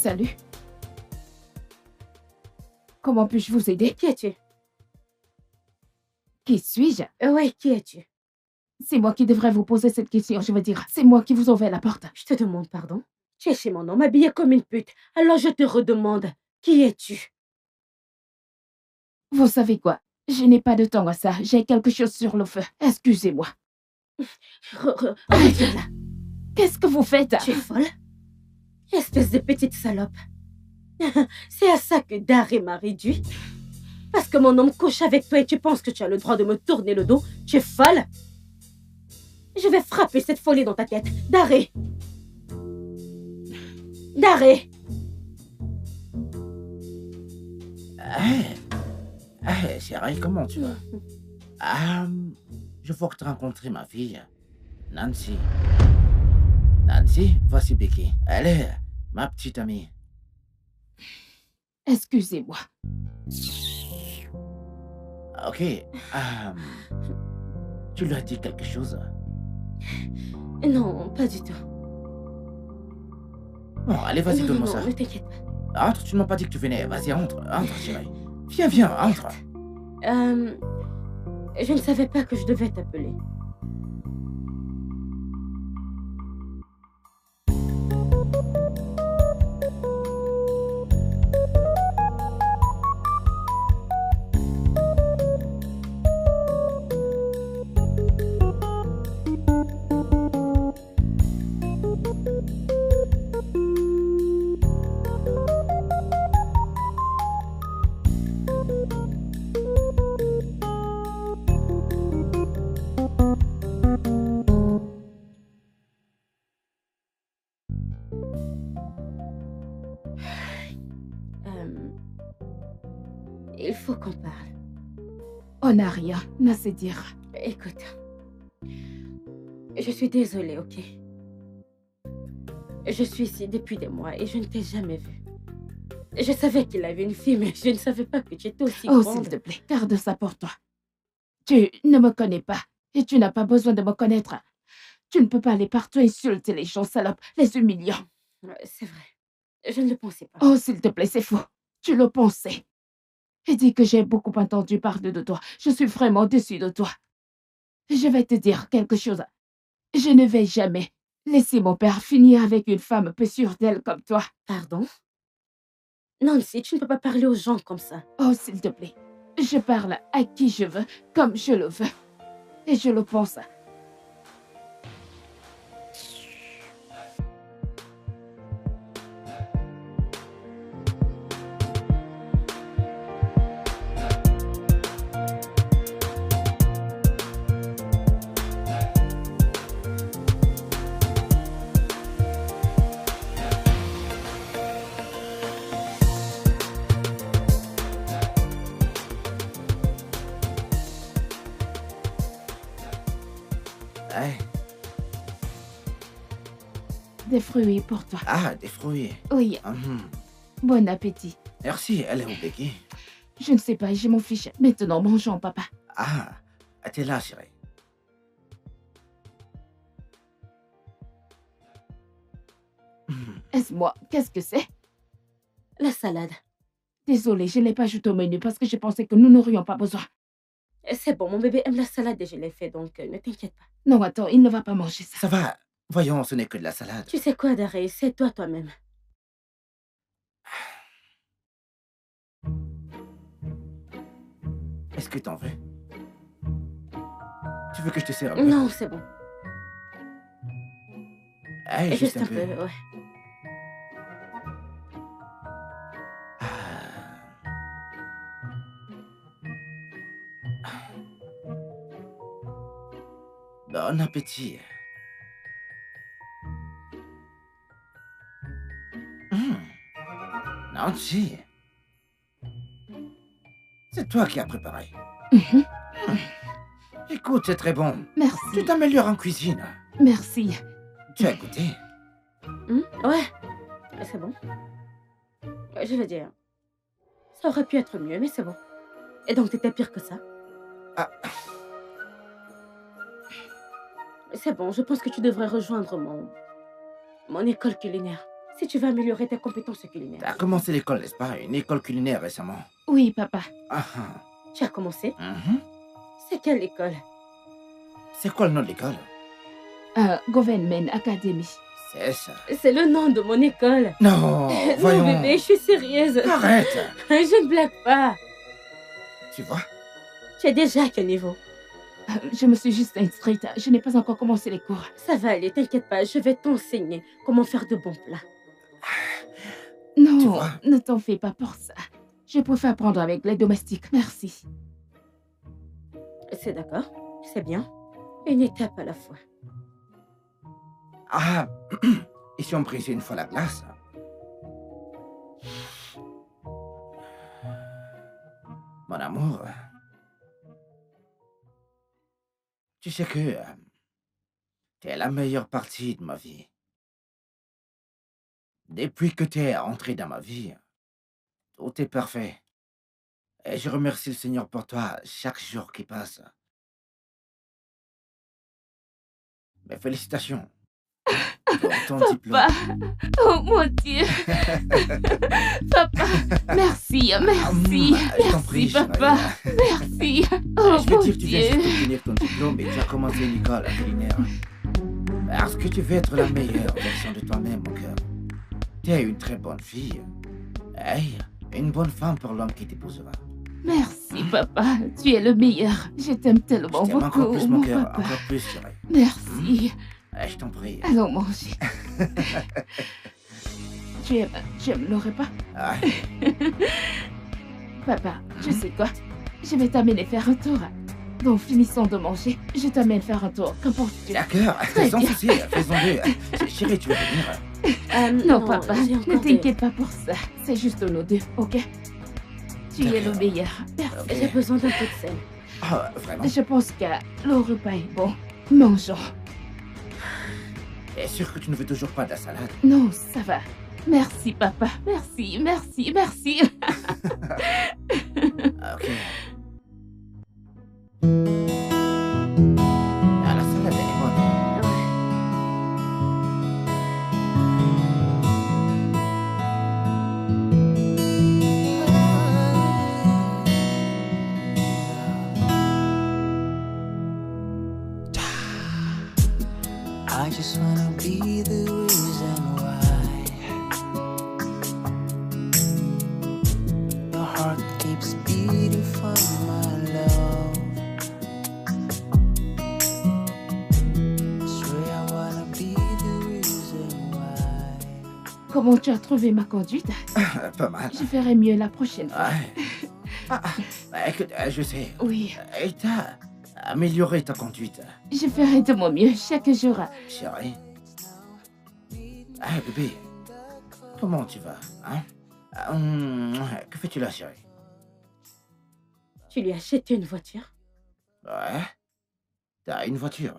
Salut. Comment puis-je vous aider? Qui es-tu? Qui suis-je? Oui, qui es-tu? C'est moi qui devrais vous poser cette question, je veux dire. C'est moi qui vous ouvre la porte. Je te demande pardon. Tu es chez mon homme, habillée comme une pute. Alors je te redemande, qui es-tu? Vous savez quoi? Je n'ai pas de temps à ça. J'ai quelque chose sur le feu. Excusez-moi. Retire-la. Qu'est-ce que vous faites? Tu es folle? Espèce de petite salope. C'est à ça que Daré m'a réduit. Parce que mon homme couche avec toi et tu penses que tu as le droit de me tourner le dos. Tu es folle? Je vais frapper cette folie dans ta tête. Daré! Daré! Chérie, comment tu vas? Je veux te rencontrer ma fille, Nancy. Nancy, voici Becky. Elle est ma petite amie. Excusez-moi. Ok. Tu lui as dit quelque chose? Non, pas du tout. Bon, allez, vas-y, donne-moi ça. Non, ne t'inquiète pas. Entre, tu ne m'as pas dit que tu venais. Vas-y, entre, chérie. Viens, entre. Je ne savais pas que je devais t'appeler. Il faut qu'on parle. On n'a rien à se dire. Écoute, je suis désolée, ok? Je suis ici depuis des mois et je ne t'ai jamais vue. Je savais qu'il avait une fille, mais je ne savais pas que tu étais aussi Oh, grande. s'il te plaît, garde ça pour toi. Tu ne me connais pas et tu n'as pas besoin de me connaître. Tu ne peux pas aller partout insulter les gens salopes, les humiliants. C'est vrai. Je ne le pensais pas. Oh, s'il te plaît, c'est faux. Tu le pensais. Et dis que j'ai beaucoup entendu parler de toi. Je suis vraiment déçue de toi. Je vais te dire quelque chose. Je ne vais jamais laisser mon père finir avec une femme peu sûre d'elle comme toi. Pardon? Nancy, tu ne peux pas parler aux gens comme ça. Oh, s'il te plaît. Je parle à qui je veux, comme je le veux. Et je le pense. Hey. Des fruits pour toi. Ah, des fruits. Oui, bon appétit. Merci, elle est où, Becky? Je ne sais pas, je m'en fiche. Maintenant, mangeons, papa. Ah, t'es là, chérie. Est-ce moi? Qu'est-ce que c'est? La salade. Désolée, je ne l'ai pas ajouté au menu parce que je pensais que nous n'aurions pas besoin. C'est bon, mon bébé aime la salade et je l'ai fait, donc ne t'inquiète pas. Non, attends, il ne va pas manger ça. Ça va. Voyons, ce n'est que de la salade. Tu sais quoi, Daré? C'est toi-même. Est-ce que t'en veux? Tu veux que je te serve? Non, c'est bon. Hey, Juste un peu, ouais. Bon appétit. Nancy. C'est toi qui as préparé. Écoute, c'est très bon. Merci. Tu t'améliores en cuisine. Merci. Tu as goûté? Ouais. C'est bon. Je veux dire, ça aurait pu être mieux, mais c'est bon. Et donc, t'étais pire que ça? Ah. C'est bon, je pense que tu devrais rejoindre mon école culinaire. si tu veux améliorer tes compétences culinaires. T'as commencé l'école, n'est-ce pas? Une école culinaire récemment. Oui, papa. Ah ah. Tu as commencé? Mhm. C'est quelle école? C'est quoi le nom de l'école? Government Academy. C'est ça. C'est le nom de mon école. Non, voyons. Non, bébé, je suis sérieuse. Arrête. Je ne blague pas. Tu vois? Tu es déjà à quel niveau? Je me suis juste inscrite. Je n'ai pas encore commencé les cours. Ça va aller, t'inquiète pas. Je vais t'enseigner comment faire de bons plats. Tu Non, vois? ne t'en fais pas pour ça. Je préfère apprendre avec les domestiques. Merci. C'est d'accord. C'est bien. Une étape à la fois. Ah, et si on brisait une fois la glace? Mon amour, tu sais que t'es la meilleure partie de ma vie. Depuis que t'es entré dans ma vie, tout est parfait. Et je remercie le Seigneur pour toi chaque jour qui passe. Mes félicitations pour ton diplôme. Papa, oh mon Dieu. Papa, merci, merci, Je t'en prie, merci, papa, chérie. merci. Oh Je veux mon dire que tu viens Dieu. juste d'obtenir ton diplôme et tu as commencé l'école culinaire. Parce que tu veux être la meilleure version de toi-même, mon cœur. Tu es une très bonne fille. Hey, une bonne femme pour l'homme qui t'épousera. Merci, papa. Tu es le meilleur. Je t'aime Je tellement t'aime encore beaucoup, plus, mon mon cœur, papa. encore plus, chérie. Merci. Je t'en prie. Allons manger. Tu aimes le repas? Ah, Papa, tu sais quoi? Je vais t'amener faire un tour. Donc, finissons de manger. Je t'amène faire un tour. Qu'importe tu. d'accord, Très sans bien. souci, faisons-le. Chérie, tu veux venir? Non, papa, j'ai ne encore des- t'inquiète pas pour ça. C'est juste nous deux, ok? Tu es le D'accord. meilleur. Merci. Ok. J'ai besoin d'un peu de sel. Ah, vraiment? Je pense que le repas est bon. Mangeons. T'es sûr que tu ne veux toujours pas de la salade? Non, ça va. Merci, papa. Merci, merci, merci. Ok. Ah, la salade, elle est bonne. I just wanna be the reason why your heart keeps beating for my love. I swear I wanna be the reason why. Comment tu as trouvé ma conduite? Pas mal. Je ferai mieux la prochaine fois. Ouais. Écoute, je sais. Oui, Et t'as amélioré ta conduite, je ferai de mon mieux chaque jour. chérie. Ah, bébé. Comment tu vas, hein? Que fais-tu là, chérie? Tu lui as acheté une voiture? Ouais. T'as une voiture?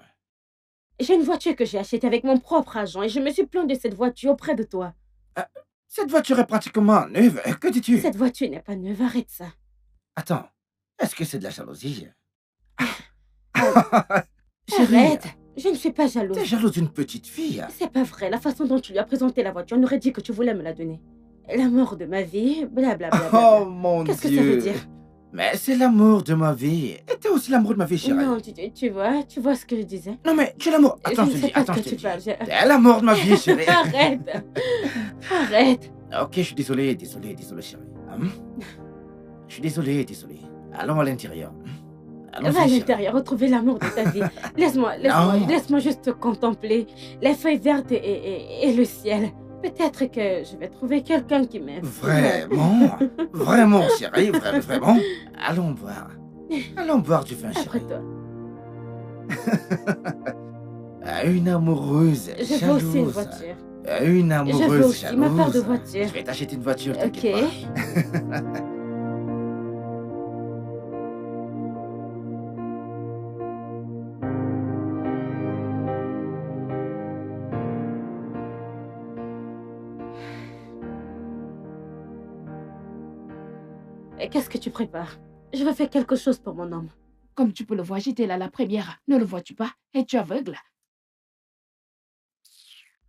J'ai une voiture que j'ai achetée avec mon propre argent et je me suis plaint de cette voiture auprès de toi. Cette voiture est pratiquement neuve. Que dis-tu? Cette voiture n'est pas neuve, arrête ça. Attends, est-ce que c'est de la jalousie? Arrête. Chérie, Je ne suis pas jalouse. t'es jalouse d'une petite fille. C'est pas vrai. La façon dont tu lui as présenté la voiture, on aurait dit que tu voulais me la donner. L'amour de ma vie, blablabla. Oh mon Qu'est-ce Dieu. que ça veut dire? Mais c'est l'amour de ma vie. Et t'es aussi l'amour de ma vie, chérie. Non, tu vois ce que je disais? Non, mais tu es l'amour. Attends, Je je ne te sais dis. pas de Attends, quoi je te tu dis. parles. T'es l'amour de ma vie, chérie. Arrête. Arrête. Ok, je suis désolé, chérie. Je suis désolé. Allons à l'intérieur. Allons-y, Va à chérie. l'intérieur, retrouver l'amour de ta vie. Non. Laisse-moi juste te contempler. Les feuilles vertes et le ciel. Peut-être que je vais trouver quelqu'un qui m'aime. Vraiment, chérie, vraiment. Allons boire du vin, Après chérie. toi. Une amoureuse Je veux jalouse. aussi une voiture. Une Je amoureuse veux aussi jalouse. ma part de voiture. Je vais t'acheter une voiture, Ok. t'inquiète pas. Et qu'est-ce que tu prépares? Je veux faire quelque chose pour mon homme. Comme tu peux le voir, j'étais là la première. Ne le vois-tu pas? Es-tu aveugle?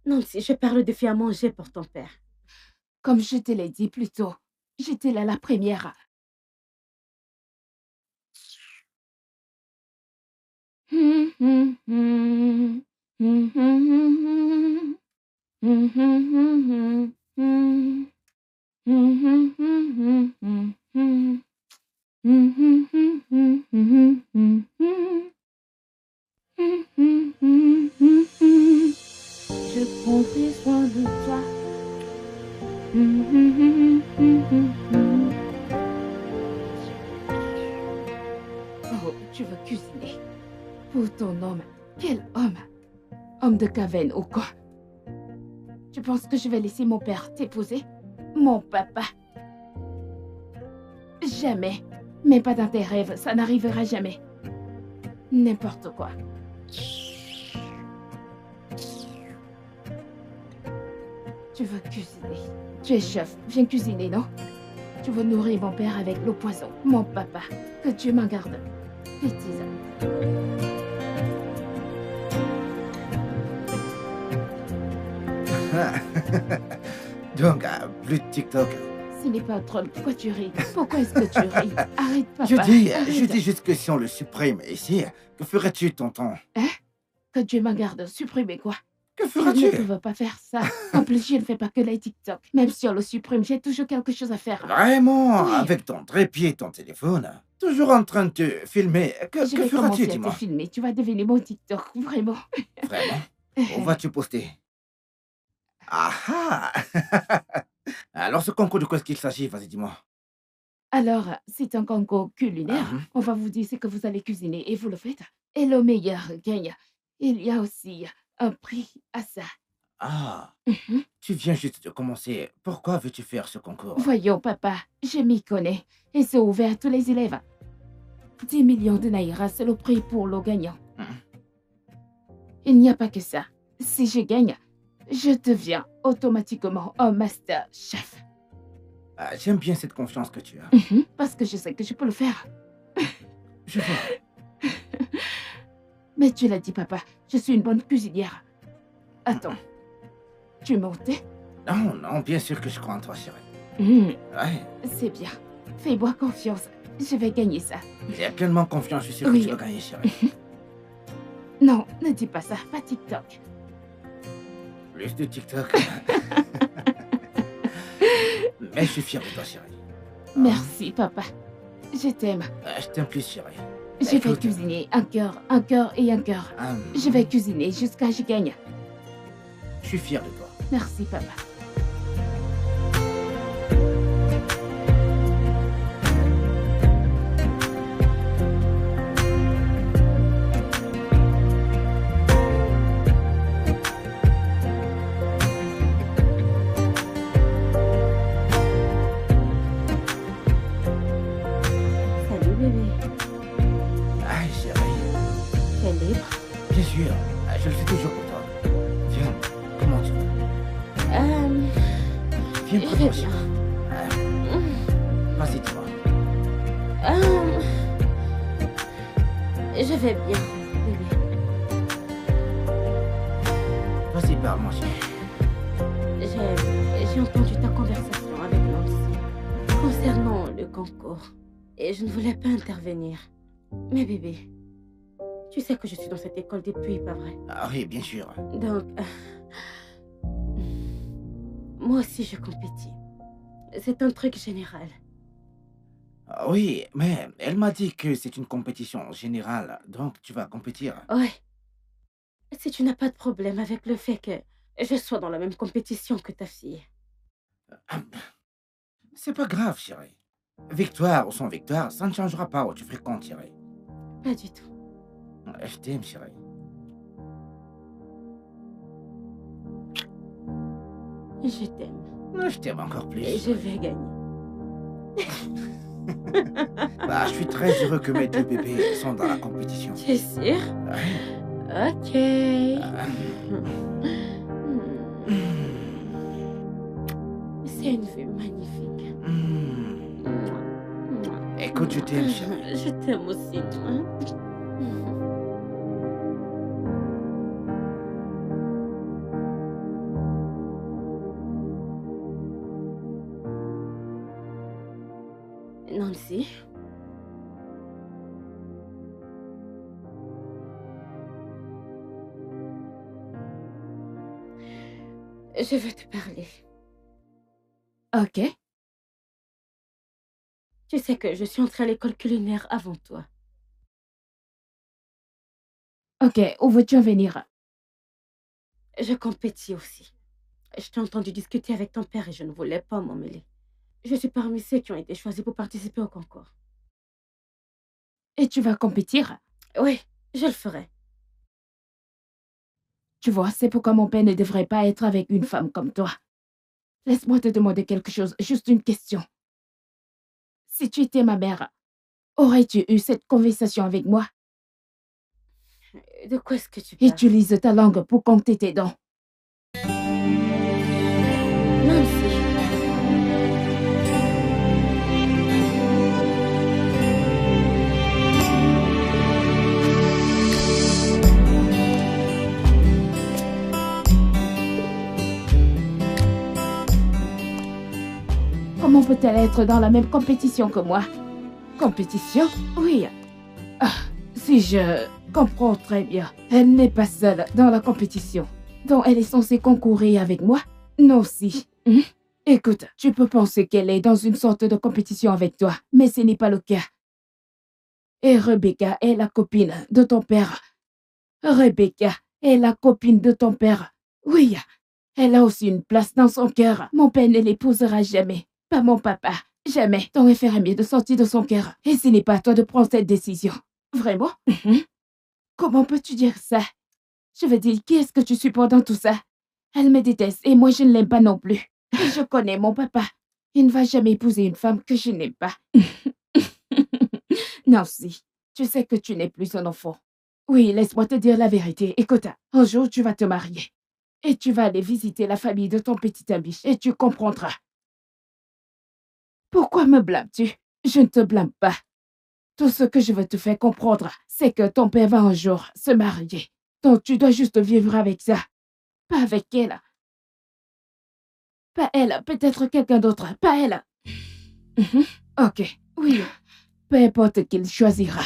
Nancy, je perds le défi à manger pour ton père. Comme je te l'ai dit plus tôt, j'étais là la première. Je prendrai soin de toi. Oh, tu veux cuisiner pour ton homme. Quel homme? Homme de caverne ou quoi? Tu penses que je vais laisser mon père t'épouser? Mon papa? Jamais. Mais pas dans tes rêves, ça n'arrivera jamais. N'importe quoi. Tu veux cuisiner. Tu es chef, viens cuisiner, non? Tu veux nourrir mon père avec le poison, mon papa. Que Dieu m'en garde. Bêtise. Donc, plus de TikTok. Ce n'est pas drôle. Pourquoi tu ris? Pourquoi est-ce que tu ris? Arrête, papa. Je dis Arrête. juste que si on le supprime ici, que ferais-tu, tonton? Hein? Que Dieu m'en garde. Supprimer quoi? Que Il feras-tu? ne peut pas faire ça. En plus, je ne fais pas que les TikTok. Même si on le supprime, j'ai toujours quelque chose à faire. Vraiment? Oui. Avec ton trépied et ton téléphone? Toujours en train de te filmer? Je Que vais feras-tu, commencer à te dis-moi? filmer. Tu vas devenir mon TikTok, vraiment. Vraiment? Où vas-tu poster? Ah ah! Alors, ce concours, de quoi est-ce qu'il s'agit? Vas-y, dis-moi. Alors, c'est un concours culinaire. Mhm. On va vous dire ce que vous allez cuisiner et vous le faites. Et le meilleur gagne. Il y a aussi un prix à ça. Ah, Mhm. tu viens juste de commencer. Pourquoi veux-tu faire ce concours? Voyons, papa, je m'y connais. Et c'est ouvert à tous les élèves. 10 millions de naïras, c'est le prix pour le gagnant. Mhm. Il n'y a pas que ça. Si je gagne, je deviens automatiquement un master chef. Ah, j'aime bien cette confiance que tu as. Parce que je sais que je peux le faire. Je vois. Mais tu l'as dit, papa, je suis une bonne cuisinière. Attends, tu montais? Non, non, bien sûr que je crois en toi, chérie. Ouais, C'est bien. Fais-moi confiance. Je vais gagner ça. j'ai pleinement confiance. Je suis sûr Oui. que tu vas gagner, chérie. Non, ne dis pas ça, pas TikTok. Plus de TikTok. Mais je suis fier de toi, chérie. Merci, papa. Je t'aime. Je t'aime plus, chérie. Je vais Écoute. cuisiner un cœur et un cœur. Je vais cuisiner jusqu'à ce que je gagne. Je suis fier de toi. Merci, papa. Salut bébé. Aïe, chérie. T'es libre? Bien sûr. Je le fais toujours pour toi. Viens, comment tu vas? Viens Je pour vais toi, bien. chérie. Vas-y, dis-moi. Je vais bien, bébé. Vas-y, parle, mon chéri. J'ai entendu ta conversation avec Nancy concernant le concours. Et je ne voulais pas intervenir. Mais bébé, tu sais que je suis dans cette école depuis, pas vrai? Ah oui, bien sûr. Donc, moi aussi je compétis. C'est un truc général. Ah oui, mais elle m'a dit que c'est une compétition générale, donc tu vas compétir. Ouais. Si tu n'as pas de problème avec le fait que je sois dans la même compétition que ta fille. Ah, c'est pas grave, chérie. Victoire ou sans victoire, ça ne changera pas où tu fréquentes, chérie. Pas du tout. Je t'aime, chérie. Je t'aime. Je t'aime encore plus. Et je vais gagner. Bah, je suis très heureux que mes deux bébés sont dans la compétition. Tu es sûr? Ouais. Ok. C'est une vue magnifique. Écoute, je t'aime, chérie. Je t'aime aussi. Nancy. Je veux te parler. Ok. Tu sais que je suis entrée à l'école culinaire avant toi. Ok, où veux-tu en venir? Je compétis aussi. Je t'ai entendu discuter avec ton père et je ne voulais pas m'en mêler. Je suis parmi ceux qui ont été choisis pour participer au concours. Et tu vas compétir? Oui, je le ferai. Tu vois, c'est pourquoi mon père ne devrait pas être avec une femme comme toi. Laisse-moi te demander quelque chose, juste une question. Si tu étais ma mère, aurais-tu eu cette conversation avec moi? De quoi est-ce que tu parles? Utilise ta langue pour compter tes dents. Nancy. Comment peut-elle être dans la même compétition que moi? Compétition? Oui. Ah, si je comprends très bien, elle n'est pas seule dans la compétition. Donc elle est censée concourir avec moi? Non, si. Écoute, tu peux penser qu'elle est dans une sorte de compétition avec toi, mais ce n'est pas le cas. Et Rebecca est la copine de ton père. Rebecca est la copine de ton père. Oui, elle a aussi une place dans son cœur. Mon père ne l'épousera jamais. Pas mon papa. Jamais. Donc elle ferait mieux de sortir de son cœur. Et ce n'est pas à toi de prendre cette décision. Vraiment? Comment peux-tu dire ça? Je veux dire, qui est-ce que tu supportes dans tout ça? Elle me déteste et moi je ne l'aime pas non plus. Et je connais mon papa. Il ne va jamais épouser une femme que je n'aime pas. Nancy, tu sais que tu n'es plus son enfant. Oui, laisse-moi te dire la vérité. Écoute, un jour tu vas te marier. Et tu vas aller visiter la famille de ton petit ami et tu comprendras. Pourquoi me blâmes-tu? Je ne te blâme pas. Tout ce que je veux te faire comprendre, c'est que ton père va un jour se marier. Donc tu dois juste vivre avec ça. Pas avec elle. Pas elle, peut-être quelqu'un d'autre. Pas elle. Ok, oui. Peu importe qu'il choisira.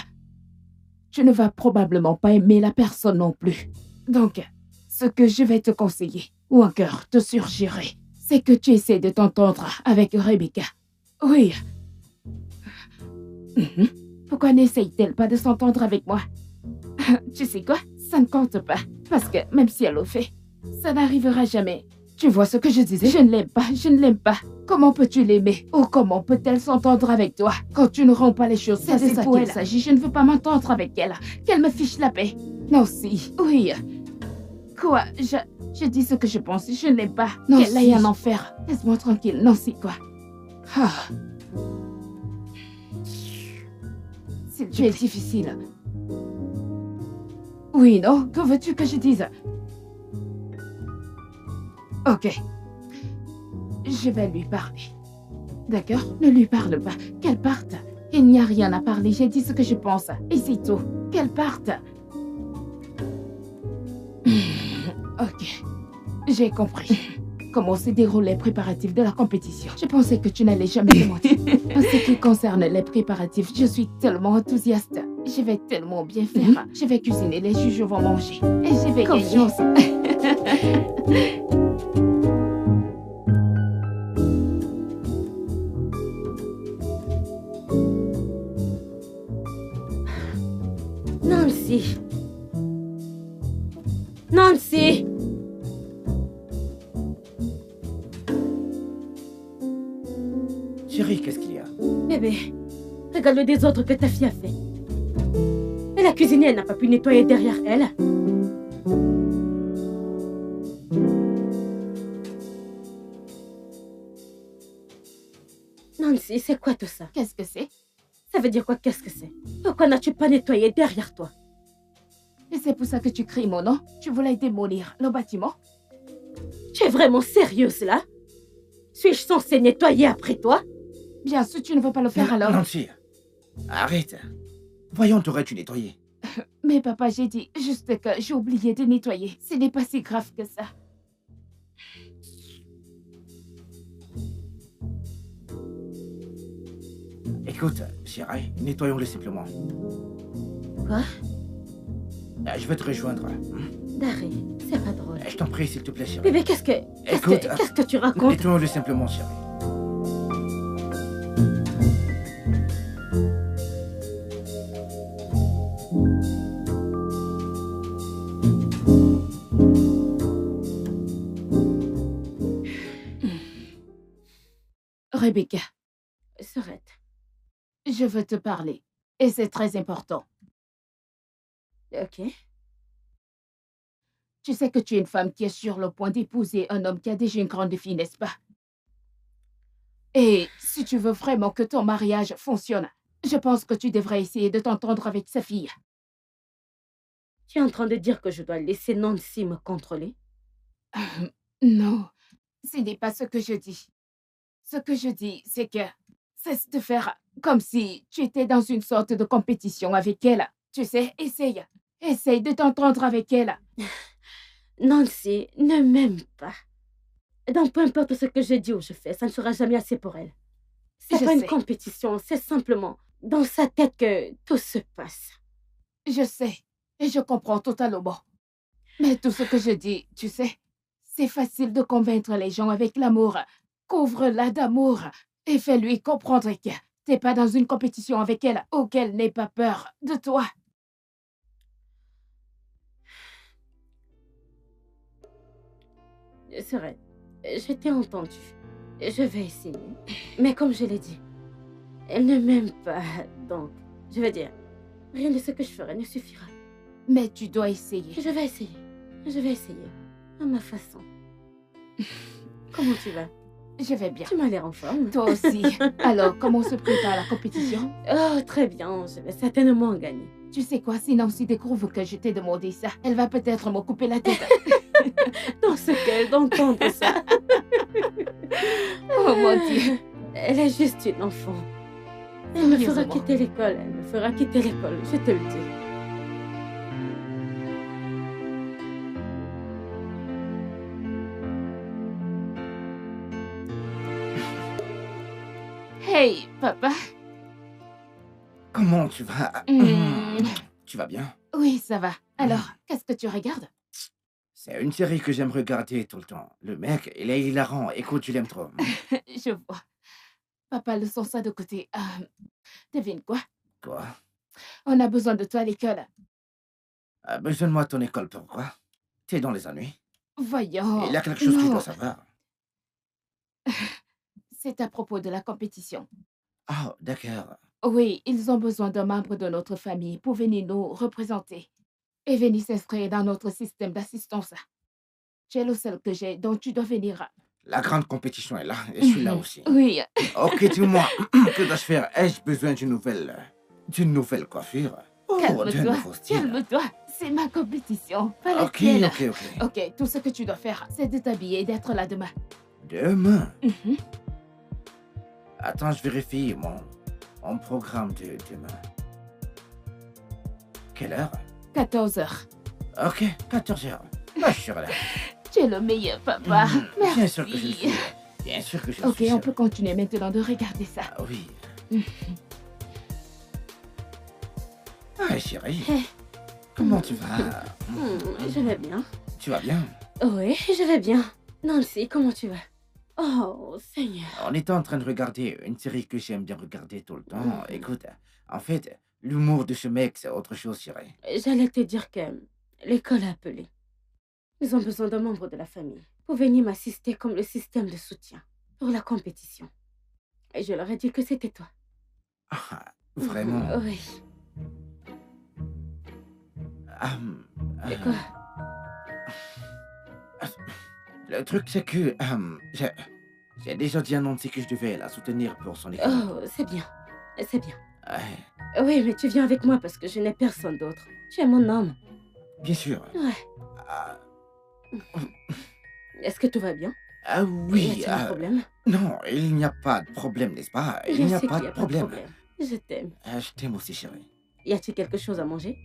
Tu ne vas probablement pas aimer la personne non plus. Donc, ce que je vais te conseiller, ou encore te suggérer, c'est que tu essaies de t'entendre avec Rebecca. Oui. Pourquoi n'essaye-t-elle pas de s'entendre avec moi? Tu sais quoi? Ça ne compte pas. Parce que même si elle le fait, ça n'arrivera jamais. Tu vois ce que je disais? Je ne l'aime pas, je ne l'aime pas. Comment peux-tu l'aimer? Ou comment peut-elle s'entendre avec toi quand tu ne rends pas les choses? C'est de ça qu'il s'agit. Je ne veux pas m'entendre avec elle. Qu'elle me fiche la paix. Non, si. Oui. Quoi? Je dis ce que je pense. Je ne l'aime pas. Non, qu'elle aille en enfer. Laisse-moi tranquille. Non, si quoi? Ah. Tu es difficile. Oui, non? Que veux-tu que je dise? Ok. Je vais lui parler. D'accord? Ne lui parle pas. Qu'elle parte. Il n'y a rien à parler. J'ai dit ce que je pense. Et c'est tout. Qu'elle parte. Ok. J'ai compris. Comment se déroulent les préparatifs de la compétition. Je pensais que tu n'allais jamais demander. En ce qui concerne les préparatifs, je suis tellement enthousiaste. Je vais tellement bien faire. Je vais cuisiner, les juges vont manger. Et je vais gagner. Nancy. Nancy. Chérie, qu'est-ce qu'il y a? Bébé, regarde le désordre que ta fille a fait. Elle a cuisiné, elle n'a pas pu nettoyer derrière elle. Nancy, c'est quoi tout ça? Qu'est-ce que c'est? Ça veut dire quoi, qu'est-ce que c'est? Pourquoi n'as-tu pas nettoyé derrière toi? Et c'est pour ça que tu cries mon nom? Tu voulais démolir le bâtiment? Tu es vraiment sérieuse là? Suis-je censée nettoyer après toi? Bien sûr, tu ne veux pas le faire alors. Nancy, arrête. Voyons, t'aurais-tu nettoyé? Mais papa, j'ai dit juste que j'ai oublié de nettoyer. Ce n'est pas si grave que ça. Écoute, chérie, nettoyons-le simplement. Quoi? Je vais te rejoindre. Dari, c'est pas drôle. Je t'en prie, s'il te plaît, chérie. Bébé, qu'est-ce Écoute, que tu racontes? nettoyons-le simplement, chérie. Rebecca, Sorette. je veux te parler. Et c'est très important. Ok. Tu sais que tu es une femme qui est sur le point d'épouser un homme qui a déjà une grande fille, n'est-ce pas? Et si tu veux vraiment que ton mariage fonctionne, je pense que tu devrais essayer de t'entendre avec sa fille. Tu es en train de dire que je dois laisser Nancy me contrôler? Non, ce n'est pas ce que je dis. Ce que je dis, c'est que cesse de faire comme si tu étais dans une sorte de compétition avec elle. Tu sais, essaye. Essaye de t'entendre avec elle. Nancy ne m'aime pas. Donc, peu importe ce que je dis ou je fais, ça ne sera jamais assez pour elle. C'est Je pas une sais. compétition, c'est simplement dans sa tête que tout se passe. Je sais, et je comprends totalement. Mais tout ce que je dis, tu sais, c'est facile de convaincre les gens avec l'amour. Couvre-la d'amour et fais-lui comprendre que t'es pas dans une compétition avec elle ou qu'elle n'ait pas peur de toi. Sorette, je t'ai entendu. Je vais essayer. Mais comme je l'ai dit, elle ne m'aime pas. Donc, je veux dire, rien de ce que je ferai ne suffira. Mais tu dois essayer. Je vais essayer. Je vais essayer. À ma façon. Comment tu vas? Je vais bien. Tu m'as l'air en forme. Toi aussi. Alors, comment on se prépare à la compétition? Oh, très bien. Je vais certainement gagner. Tu sais quoi, si Nancy découvre que je t'ai demandé ça, elle va peut-être me couper la tête. Dans ce qu'elle d'entendre ça. Oh mon Dieu. Elle est juste une enfant. Elle me fera Sérieusement. quitter l'école. Elle me fera quitter l'école. Je te le dis. Hey, papa. Comment tu vas? Hmm. Tu vas bien? Oui, ça va. Alors, qu'est-ce que tu regardes? C'est une série que j'aime regarder tout le temps. Le mec, il est hilarant. Écoute, je l'aime trop. Je vois. Papa, laissons ça de côté. Devine quoi? Quoi? On a besoin de toi à l'école. Besoin-moi de ton école, pourquoi? T'es dans les ennuis. Voyons. Il y a quelque chose que je Non, dois savoir. c'est à propos de la compétition. Oh, d'accord. Oui, ils ont besoin d'un membre de notre famille pour venir nous représenter et venir s'inscrire dans notre système d'assistance. Tu es le seul que j'ai, donc tu dois venir. La grande compétition est là, et je suis là aussi. Oui, Ok, dis-moi, que dois-je faire? Ai-je besoin d'une nouvelle coiffure? Oh, d'un calme-toi, nouveau style. calme-toi. C'est ma compétition, pas la Ok, tienne. ok. Ok, tout ce que tu dois faire, c'est de t'habiller et d'être là demain. Demain. Mhm. Attends, je vérifie mon programme de demain. Quelle heure? 14 heures. Ok, 14 heures. Bah, je serai là. Tu es le meilleur, papa. Merci. Bien sûr que je le suis. Bien sûr que je le Ok, suis. on peut continuer maintenant de regarder ça. Ah oui. Mhm. Ah, chérie, Eh. comment tu vas? Je vais bien. Tu vas bien? Oui, je vais bien. Nancy, comment tu vas? Oh, Seigneur. On était en train de regarder une série que j'aime bien regarder tout le temps. Écoute, en fait, l'humour de ce mec, c'est autre chose, chérie. J'allais te dire que l'école a appelé. Ils ont besoin d'un membre de la famille pour venir m'assister comme le système de soutien pour la compétition. Et je leur ai dit que c'était toi. Ah, vraiment? Oui. Euh, Et quoi? Le truc, c'est que j'ai déjà dit à Nancy que je devais la soutenir pour son école. Oh, c'est bien. C'est bien. Ouais, Oui, mais tu viens avec moi parce que je n'ai personne d'autre. Tu es mon homme. bien sûr. Ouais. Ah, Est-ce que tout va bien? ah Y oui. a-t-il un problème? Non, il n'y a pas de problème, n'est-ce pas? Il Je n'y a sais pas qu'il de y problème. Je t'aime. Je t'aime aussi, chérie. Y a-t-il quelque chose à manger?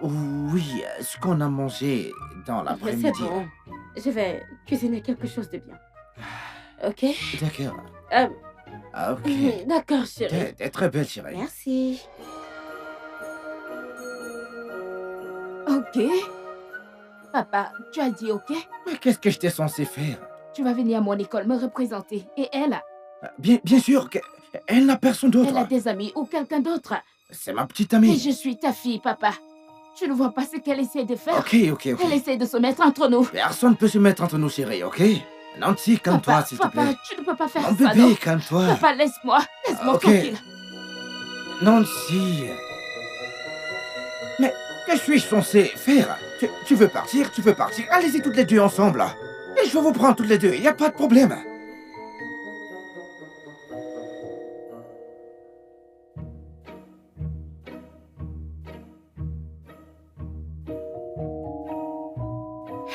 Oui, ce qu'on a mangé dans C'est l'après-midi. bon. Je vais cuisiner quelque chose de bien. Ok? D'accord. Ah, ok. D'accord, chérie. T'es très belle, chérie. Merci. Ok. Papa, tu as dit ok? Mais qu'est-ce que j'étais censé faire? Tu vas venir à mon école me représenter. Et elle, Bien sûr, elle n'a personne d'autre. elle a des amis ou quelqu'un d'autre. C'est ma petite Et amie. je suis ta fille, papa. Tu ne vois pas ce qu'elle essaie de faire? Ok. Elle essaie de se mettre entre nous. Personne ne peut se mettre entre nous, chérie, ok? Nancy, calme-toi, Papa, s'il te plaît. tu ne peux pas faire Mon ça, bébé, non? calme-toi. Papa, laisse-moi Ok. tranquille. Nancy. Mais que suis-je censé faire? Tu veux partir? Allez-y toutes les deux ensemble. Et je vais vous prendre toutes les deux, il n'y a pas de problème.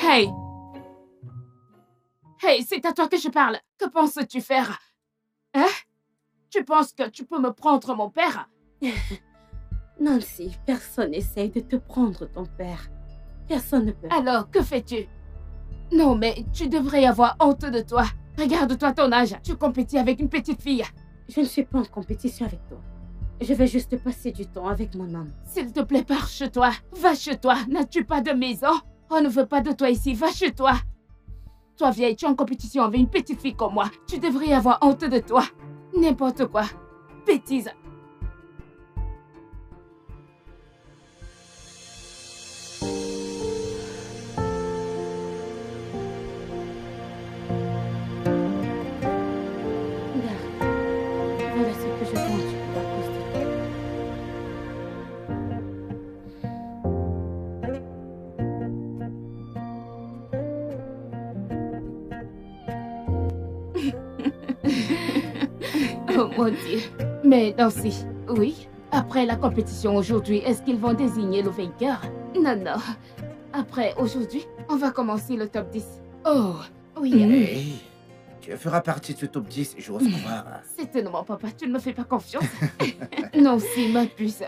Hey! Hey, c'est à toi que je parle. Que penses-tu faire? Hein? Tu penses que tu peux me prendre mon père? Nancy, personne n'essaye de te prendre ton père. Personne ne peut. Alors, que fais-tu? Non, mais tu devrais avoir honte de toi. Regarde-toi ton âge. Tu compétis avec une petite fille. Je ne suis pas en compétition avec toi. Je vais juste passer du temps avec mon homme. S'il te plaît, pars chez toi. Va chez toi. N'as-tu pas de maison? On ne veut pas de toi ici. Va chez toi. Toi, vieille, tu es en compétition avec une petite fille comme moi. Tu devrais avoir honte de toi. N'importe quoi. Bêtise. Voilà ce que je pense à cause de toi. Oh mon Dieu. Mais Nancy, oui? Après la compétition aujourd'hui, est-ce qu'ils vont désigner le vainqueur? Non. Après aujourd'hui, on va commencer le top 10. Oh, oui. Hey, tu feras partie de ce top 10, j'ose croire. Certainement, papa, tu ne me fais pas confiance. Nancy, ma puce.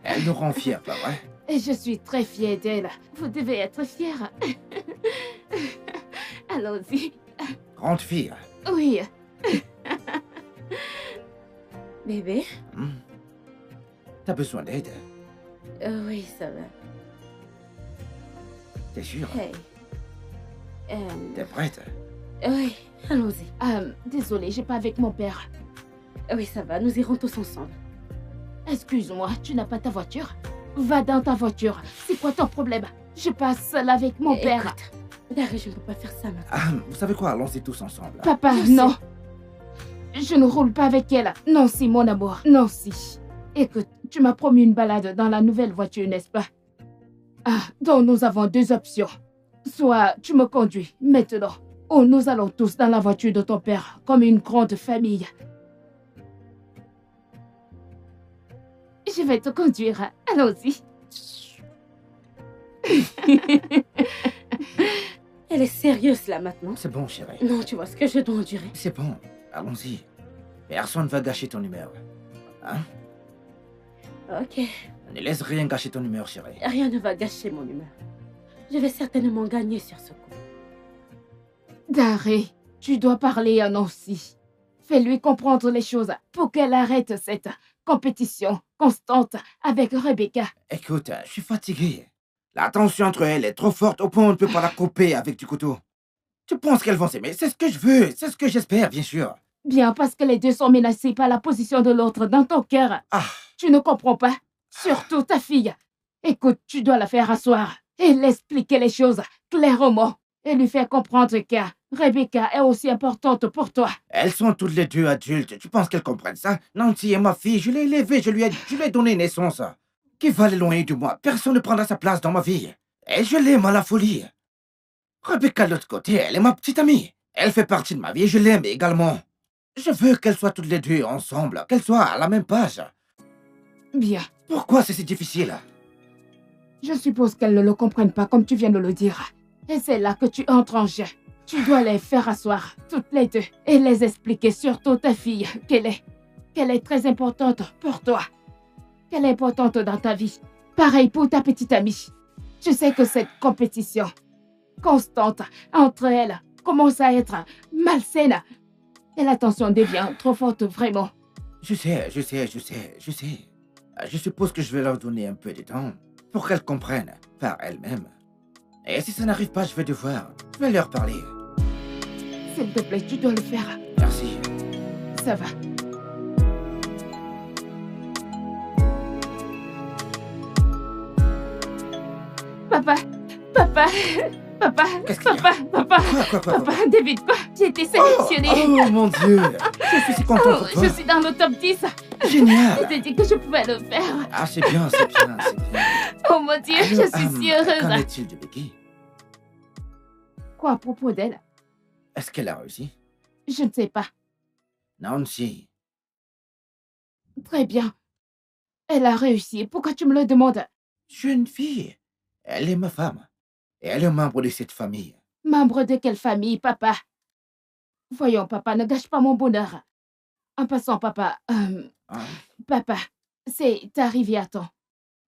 Elle nous rend fiers, pas vrai? Et je suis très fière d'elle. Vous devez être fiers. Allons-y. Grande fille. Oui. Bébé? T'as besoin d'aide? Oui, ça va. T'es sûr? Hey. T'es prête? Oui, allons-y. Désolée, j'ai pas avec mon père. Oui, ça va, nous irons tous ensemble. Excuse-moi, tu n'as pas ta voiture? Va dans ta voiture. C'est quoi ton problème? Je passe seule avec mon père. Écoute, Dari, je ne peux pas faire ça maintenant. Ah, vous savez quoi? Allons-y tous ensemble. Papa, Je non. sais. Je ne roule pas avec elle. Non, si, mon amour. Non, si. Écoute, tu m'as promis une balade dans la nouvelle voiture, n'est-ce pas? Ah, donc nous avons deux options. Soit tu me conduis maintenant, ou nous allons tous dans la voiture de ton père, comme une grande famille. Je vais te conduire. Allons-y. Elle est sérieuse là maintenant. C'est bon, chérie. Non, tu vois ce que je dois endurer. C'est bon, allons-y. Personne ne va gâcher ton humeur. Hein? Ok, Ne laisse rien gâcher ton humeur, chérie. rien ne va gâcher mon humeur. Je vais certainement gagner sur ce coup. Daré, tu dois parler à Nancy. Fais-lui comprendre les choses pour qu'elle arrête cette compétition constante avec Rebecca. Écoute, je suis fatigué. La tension entre elles est trop forte au point où on ne peut pas la couper avec du couteau. Tu penses qu'elles vont s'aimer? C'est ce que je veux, c'est ce que j'espère, bien sûr. Bien, parce que les deux sont menacés par la position de l'autre dans ton cœur. Ah, Tu ne comprends pas? Surtout ta fille. Écoute, tu dois la faire asseoir et l'expliquer les choses clairement et lui faire comprendre que Rebecca est aussi importante pour toi. elles sont toutes les deux adultes. Tu penses qu'elles comprennent ça? Nancy est ma fille, je l'ai élevée, je lui ai donné naissance. Qui va l'éloigner de moi? Personne ne prendra sa place dans ma vie. Et je l'aime à la folie. Rebecca, de l'autre côté, elle est ma petite amie. Elle fait partie de ma vie et je l'aime également. Je veux qu'elles soient toutes les deux ensemble, qu'elles soient à la même page. Bien. Pourquoi c'est si difficile? Je suppose qu'elles ne le comprennent pas comme tu viens de le dire. Et c'est là que tu entres en jeu. Tu dois les faire asseoir, toutes les deux, et les expliquer, surtout ta fille, qu'elle est très importante pour toi. Qu'elle est importante dans ta vie. Pareil pour ta petite amie. Je sais que cette compétition constante entre elles commence à être malsaine. Et la tension devient trop forte, vraiment. Je sais. Je suppose que je vais leur donner un peu de temps pour qu'elles comprennent par elles-mêmes. Et si ça n'arrive pas, je vais leur parler. S'il te plaît, tu dois le faire. Merci. Ça va. Papa, Qu'est-ce qu'il y a? Quoi? papa, David, quoi? J'ai été sélectionnée. Oh mon Dieu! Je suis si content pour toi. Je suis dans le top 10. Génial! Je t'ai dit que je pouvais le faire. Ah, c'est bien. Oh mon Dieu, je suis si Qu'en heureuse. est-il de Becky? Quoi à propos d'elle? Est-ce qu'elle a réussi? Je ne sais pas. Nancy. Très bien. Elle a réussi. Pourquoi tu me le demandes? Jeune fille. Elle est ma femme. Et elle est membre de cette famille. Membre de quelle famille, papa? Voyons, papa, ne gâche pas mon bonheur. En passant, papa, Ah, papa, c'est arrivé à temps.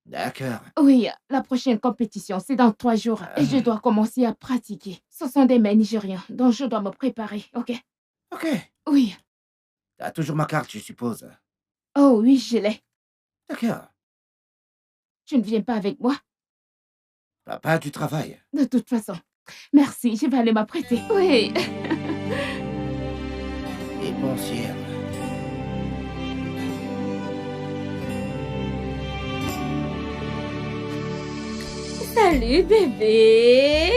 d'accord. Oui, la prochaine compétition, c'est dans 3 jours et je dois commencer à pratiquer. Ce sont des mets nigériens, donc je dois me préparer, ok? Ok. Oui. T'as toujours ma carte, je suppose. Oh oui, je l'ai. D'accord. Tu ne viens pas avec moi? Papa, tu travailles. De toute façon. Merci, je vais aller m'apprêter. Oui. Et pensière. Salut, bébé.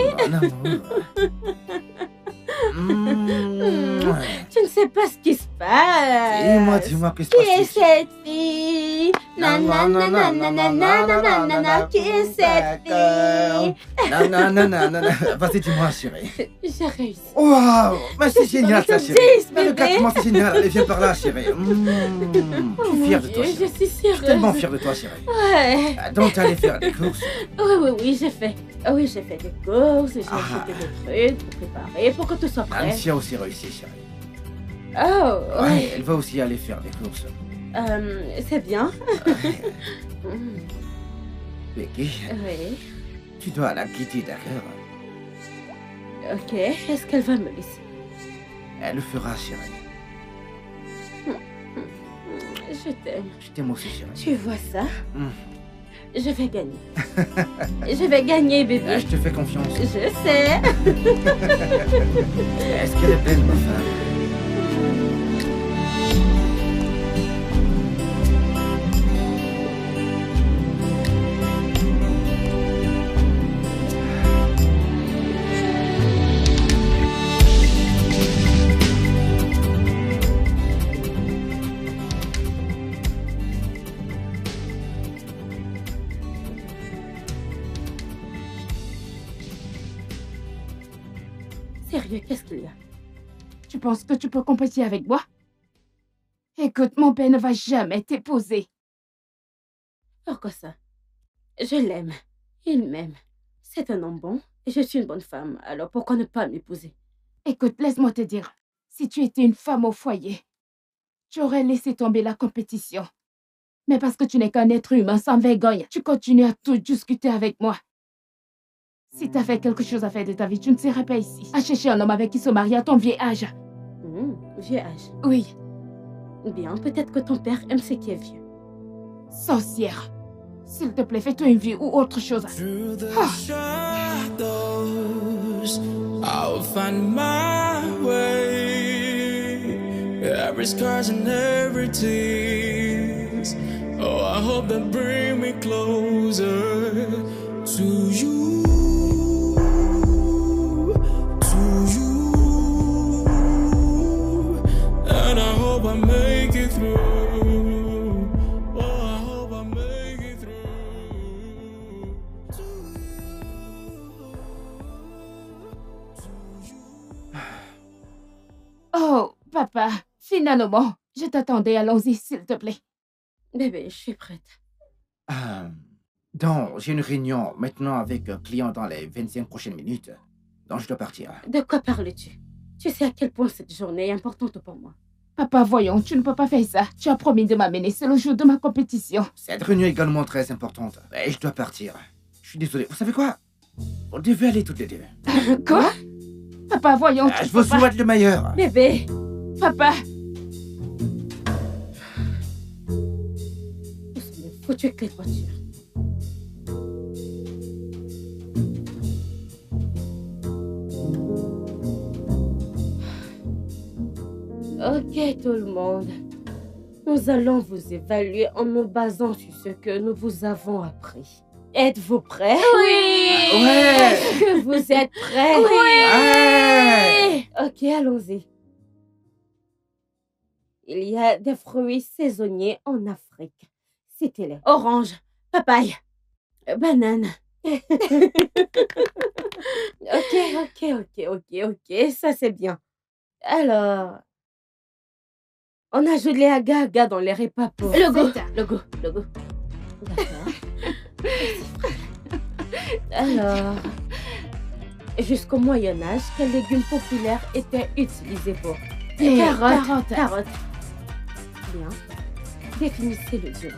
Mon amour. Tu ne sais pas ce qui se passe. Dis-moi, qu'est-ce Qui que est c'est? cette fille? Nanana, qui est cette fille? Non. Vas-y, dis-moi, chérie. J'ai réussi. Waouh! Mais c'est génial, ça, Top chérie. 10, Mais regarde bébé. comment c'est génial. Allez, viens par là, chérie. Je suis fier de toi, Je chérie. suis si Je suis tellement heureuse. fier de toi, chérie. Ouais. Donc, t'allais faire des courses. Oui, j'ai fait. Oui, j'ai fait des courses, j'ai Ah. acheté des trucs pour préparer, pour que tout soit prêt. Nancy a aussi réussi, chérie. Oh, Ouais, oui. elle va aussi aller faire des courses. C'est bien. Becky, Oui. tu dois la quitter, d'accord? Ok. Est-ce qu'elle va me laisser? Elle le fera, chérie. Je t'aime. Je t'aime aussi, chérie. Tu vois ça? Mm. Je vais gagner. Je vais gagner, bébé. Je te fais confiance. Je sais. Est-ce qu'elle est belle, ma femme? Sérieux, qu'est-ce qu'il y a? Tu penses que tu peux compétir avec moi? Écoute, mon père ne va jamais t'épouser. Pourquoi ça? Je l'aime. Il m'aime. C'est un homme bon et je suis une bonne femme. Alors pourquoi ne pas m'épouser? Écoute, laisse-moi te dire. Si tu étais une femme au foyer, tu aurais laissé tomber la compétition. Mais parce que tu n'es qu'un être humain sans vergogne, tu continues à tout discuter avec moi. Si tu fait quelque chose à faire de ta vie, tu ne serais pas ici. À chercher un homme avec qui se marier à ton vieil âge. Vieux âge. Oui, Bien, peut-être que ton père aime ce qui est vieux. sorcière. S'il te plaît, fais-toi une vie ou autre chose. Through the Ah. shadows, I'll find my way. Every scars and every tears. Oh, I hope that bring me closer to you. To you. And I hope I make it through. Oh, I hope I make it through. To you. Oh, papa, finalement, je t'attendais. Allons-y, s'il te plaît. Bébé, je suis prête. Donc, j'ai une réunion maintenant avec un client dans les 25 prochaines minutes. Donc, je dois partir. De quoi parles-tu? Tu sais à quel point cette journée est importante pour moi. Papa, voyons, tu ne peux pas faire ça. Tu as promis de m'amener. C'est le jour de ma compétition. Cette réunion est également très importante. Et je dois partir. Je suis désolé. Vous savez quoi? On devait aller toutes les deux. Quoi? Papa, voyons, tu Je vous peux pas. souhaite le meilleur. Bébé, Papa. Où sont les foutues clés de voiture? Ok, tout le monde. Nous allons vous évaluer en nous basant sur ce que nous vous avons appris. Êtes-vous prêts? Oui. Ouais. Est-ce que vous êtes prêts? Oui. Ouais. Ok, allons-y. Il y a des fruits saisonniers en Afrique. Citez-les. Orange, papaye, banane. Ok, ça c'est bien. Alors, on ajoute les agar-agar dans les repas pour... Le goût. D'accord. Alors, jusqu'au Moyen-Âge, quels légumes populaires étaient utilisés pour... Carottes. Bien. Définissez le violet.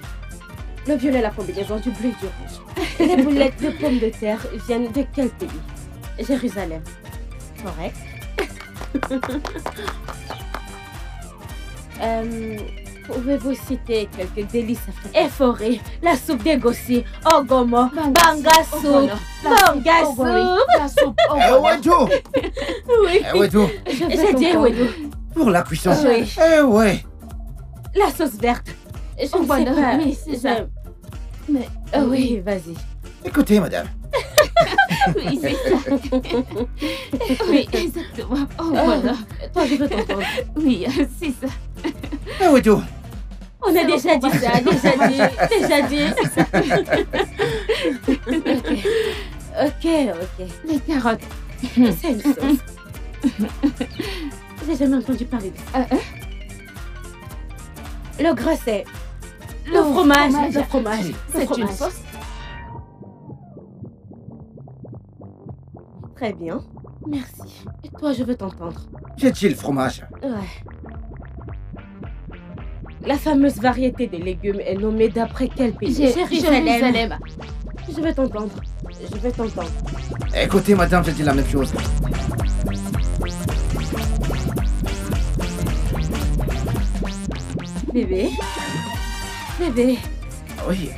Le violet est la combinaison du bleu et du rouge. Les boulettes de pommes de terre viennent de quel pays? Jérusalem. Correct. Pouvez-vous citer quelques délices africaines? Efforé, la soupe d'égossi, ogomo, banga soup, banga soup. La soupe. Wetou. Oui, Wetou. j'ai dit Wetou. Pour la cuisson. Oui. Ouais. La sauce verte. Je ne sais Voilà, pas. oui, c'est ça. Mais Oui, vas-y. Écoutez, madame. oui, c'est ça. Oui, exactement. Voilà. Toi, je veux t'entendre. Oui, c'est ça. Wetou. On a déjà dit ça, déjà dit. Ok. Les carottes. C'est une sauce. J'ai jamais entendu parler de ça. Le gras, c'est le fromage. C'est une sauce. Très bien. Merci. Et toi, je veux t'entendre. J'ai dit le fromage. Ouais. La fameuse variété des légumes est nommée d'après quel pays? Jérusalem. Je veux t'entendre. Écoutez, madame, j'ai dit la même chose. Bébé. Oui.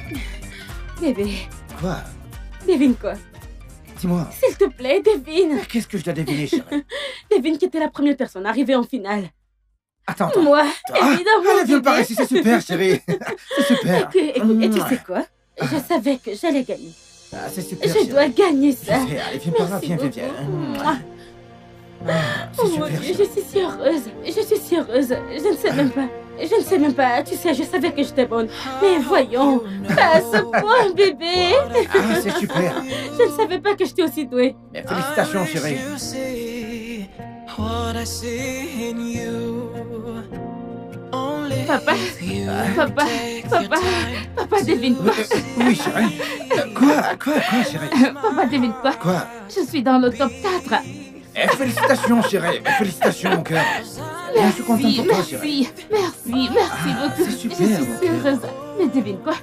Quoi? Devine quoi? Dis-moi. S'il te plaît, devine. Qu'est-ce que je dois deviner, chérie? Devine qui était la première personne arrivée en finale. Attends. Moi, Ah, évidemment. allez, viens par ici, c'est super, chérie. C'est super. Écoute, et tu sais quoi? Je savais que j'allais gagner. Ah, c'est super, Je dois gagner ça. Je sais, allez, viens par là, viens. Mouah. C'est Oh mon super, Dieu, chérie. je suis si heureuse. Je ne sais même pas. Tu sais, je savais que j'étais bonne. Mais voyons, pas à ce point, bébé. Ah, c'est super. Je ne savais pas que j'étais aussi douée. Mais félicitations, chérie. Papa, devine quoi? Oui, chérie. Quoi, chérie? Papa, devine quoi? Quoi? Je suis dans le top 4. Félicitations, chérie. Félicitations, mon cœur. Je suis content pour toi, chérie. Merci beaucoup. C'est super, Je mon suis cœur. heureuse. Mais devine quoi?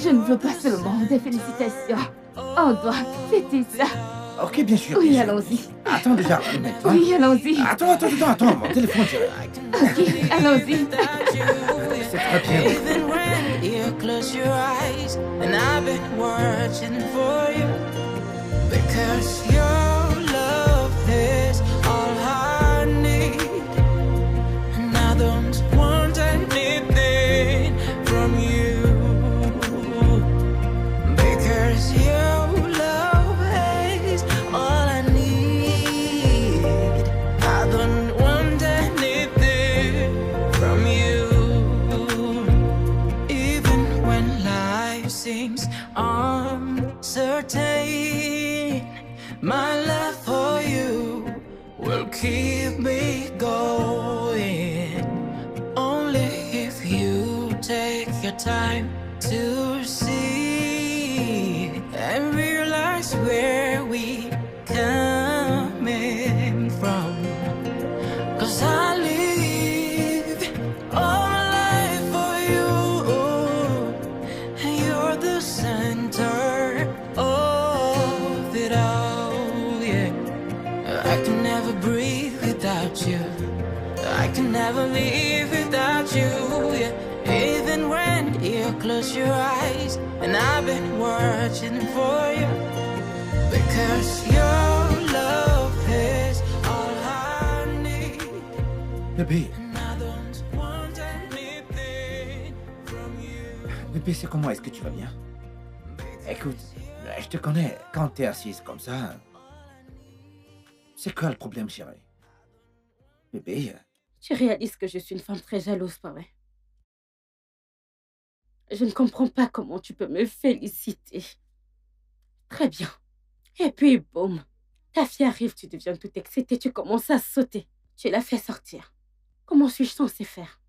Je ne veux pas seulement des félicitations. On doit fêter ça. Ok, bien sûr. Oui, bien sûr. allons-y. Attends déjà. Maintenant. Oui, allons-y. Attends. Mon téléphone, chérie. Ok, allons-y. C'est très bien. Even when you close your eyes, and I've been watching for you, because your love is all I need, and I don't want anything from you, because your love is all I need. I don't want anything from you. Even when life seems uncertain, my love for you will keep me going. Only if you take your time to see and realize where we coming from. 'Cause I live all my life for you, and you're the center of it all, yeah. I can never breathe without you. I I can never leave without you. Yeah. Even when you close your eyes, and I've been watching for you. Because your love is all I need. Bébé, And I don't want anything from you. bébé, c'est comment? Est-ce que tu vas bien? Écoute, je te connais. Quand t'es assise comme ça, c'est quoi le problème, chérie? Bébé, Tu réalises que je suis une femme très jalouse, pas vrai? Je ne comprends pas comment tu peux me féliciter. Très bien. Et puis, boum. Ta fille arrive, tu deviens tout excitée, tu commences à sauter. Tu la fais sortir. Comment suis-je censée faire?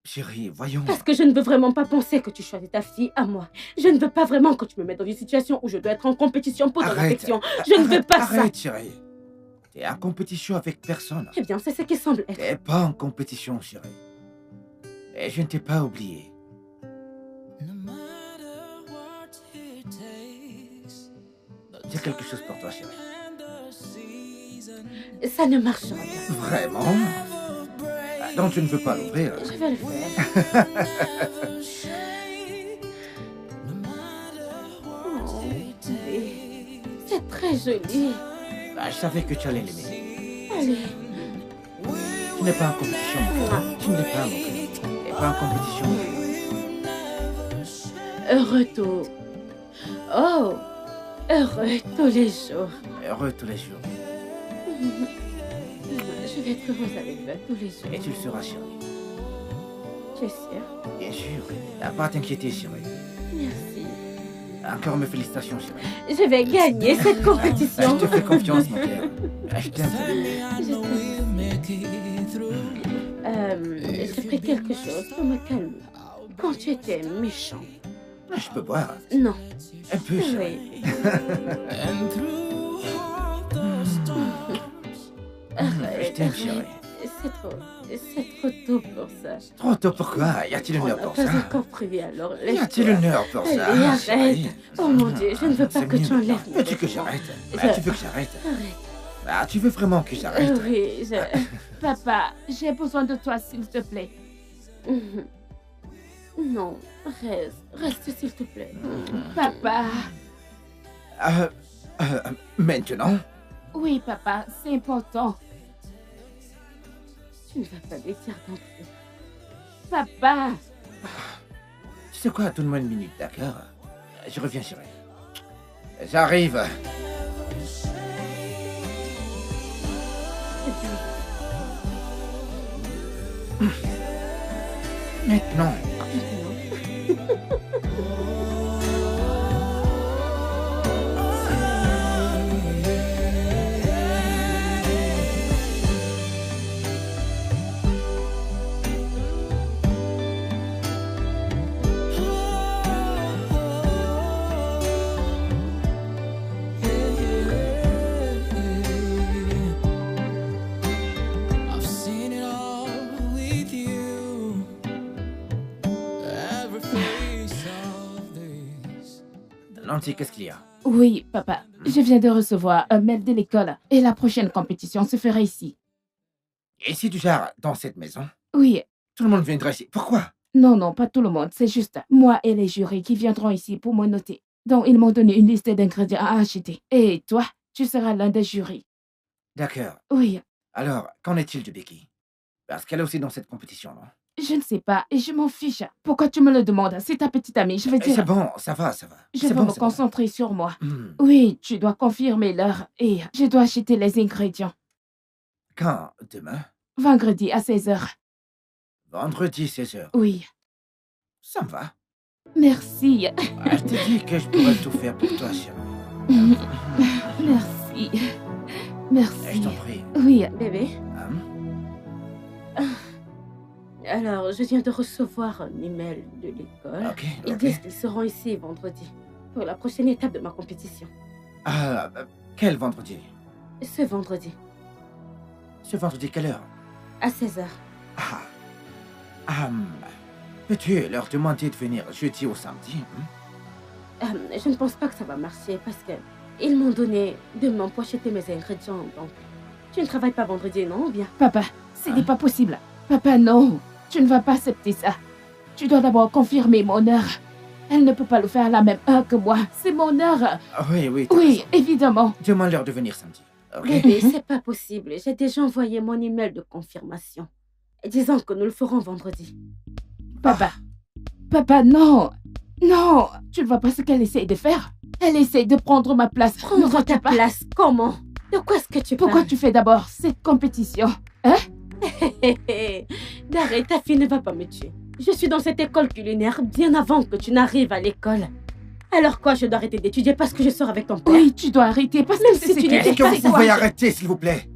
chérie, voyons. Parce que je ne veux vraiment pas penser que tu choisis ta fille à moi. Je ne veux pas vraiment que tu me mettes dans une situation où je dois être en compétition pour ton affection. Je ne veux pas ça. Arrête, chérie. T'es en compétition avec personne. Eh bien, c'est ce qui semble être. T'es pas en compétition, chérie. Et je ne t'ai pas oublié. No matter what it takes, the J'ai quelque chose pour toi, chérie. and the season Ça ne marchera pas. Vraiment? never break. Donc tu ne veux pas l'ouvrir? Je vais le faire. Never shake. No matter what Oh, it oui. takes. C'est très joli. Je savais que tu allais l'aimer. Allez. Tu n'es pas en compétition, mon cœur. Tu ne l'es pas, mon cœur. Tu n'es pas en compétition. Heureux tout. Oh, heureux tous les jours. Heureux tous les jours. Je vais être heureuse avec toi tous les jours. Et tu le seras, chérie. Tu es sûre? Bien sûr. T'as pas à t'inquiéter, chérie. Merci. Encore mes félicitations, chérie. Je vais gagner cette compétition. Je te fais confiance, mon cœur. Je t'aime. I know we'll make it through. J'ai pris quelque chose pour me calmer. Quand tu étais méchant. Je peux boire. Non. Un peu, chérie. Oui. And through all the storms, Arrête. Je t'aime, chérie. C'est trop tôt pour ça. Trop tôt, pourquoi? Y a-t-il On une heure n'a pour pas ça? encore prévu alors. Y a-t-il une heure pour ça? Allez, arrête. chérie? Oh mon Dieu, je ne veux pas C'est que mieux tu enlèves maintenant. mes Veux-tu que vêtements. j'arrête? Je- Tu veux que j'arrête? Arrête. Tu veux vraiment que j'arrête? Oui, je... Papa, j'ai besoin de toi, s'il te plaît. Mhm. Non, reste s'il te plaît. Papa. Maintenant? Oui, papa, c'est important. Tu ne vas pas me dire non plus. Papa. Tu sais quoi? Donne-moi une minute, d'accord? Je reviens, chérie. J'arrive. Maintenant. I've seen it all with you. Every face of this. Nancy, qu'est-ce qu'il y a? Oui, papa, je viens de recevoir un mail de l'école et la prochaine compétition se fera ici. Et si tu gères dans cette maison, Oui, tout le monde viendra ici. Pourquoi? non, pas tout le monde, c'est juste moi et les jurys qui viendront ici pour me noter. Donc, ils m'ont donné une liste d'ingrédients à acheter. Et toi, tu seras l'un des jurys. D'accord. Oui, Alors, qu'en est-il de Becky? Parce qu'elle est aussi dans cette compétition, non? je ne sais pas et je m'en fiche. Pourquoi tu me le demandes? C'est ta petite amie, je veux C'est dire. bon, ça va, ça va. Je C'est veux bon, me c'est bon. concentrer sur moi. Hmm. Oui, tu dois confirmer l'heure et je dois acheter les ingrédients. Quand? Demain? Vendredi à 16h. Vendredi, 16h. Oui, Ça me va. merci. Je t'ai dit que je pourrais tout faire pour toi, chérie. Merci. Je Merci. t'en prie. Oui, Bébé, Hein? alors je viens de recevoir un email de l'école. Ok, Ils ok. disent qu'ils seront ici vendredi pour la prochaine étape de ma compétition. Quel vendredi? Ce vendredi, Ce vendredi, quelle heure? à 16h. Peux-tu leur demander de venir jeudi ou samedi? Je ne pense pas que ça va marcher parce que ils m'ont donné demain pour acheter mes ingrédients. Donc, Tu ne travailles pas vendredi, non, ou bien? Papa, ce n'est pas possible. Papa, non. Tu ne vas pas accepter ça. Tu dois d'abord confirmer mon heure. Elle ne peut pas le faire à la même heure que moi. C'est mon heure. Ah, oui, t'as Oui, raison. évidemment. Demande-leur de venir samedi. Ok? Bébé, c'est pas possible. J'ai déjà envoyé mon email de confirmation. Disant que nous le ferons vendredi. Papa. Papa, non. Non. Tu ne vois pas ce qu'elle essaye de faire? Elle essaye de prendre ma place. Ne Prendre vois-tu ta pas? place, comment? De quoi est-ce que tu Pourquoi parles? tu fais d'abord cette compétition? Hein? Daré, ta fille ne va pas me tuer. Je suis dans cette école culinaire bien avant que tu n'arrives à l'école. Alors quoi, je dois arrêter d'étudier parce que je sors avec ton père? Oui, tu dois arrêter parce Même que si c'est tu ce n'étais Est-ce que pas vous ça. pouvez arrêter, s'il vous plaît?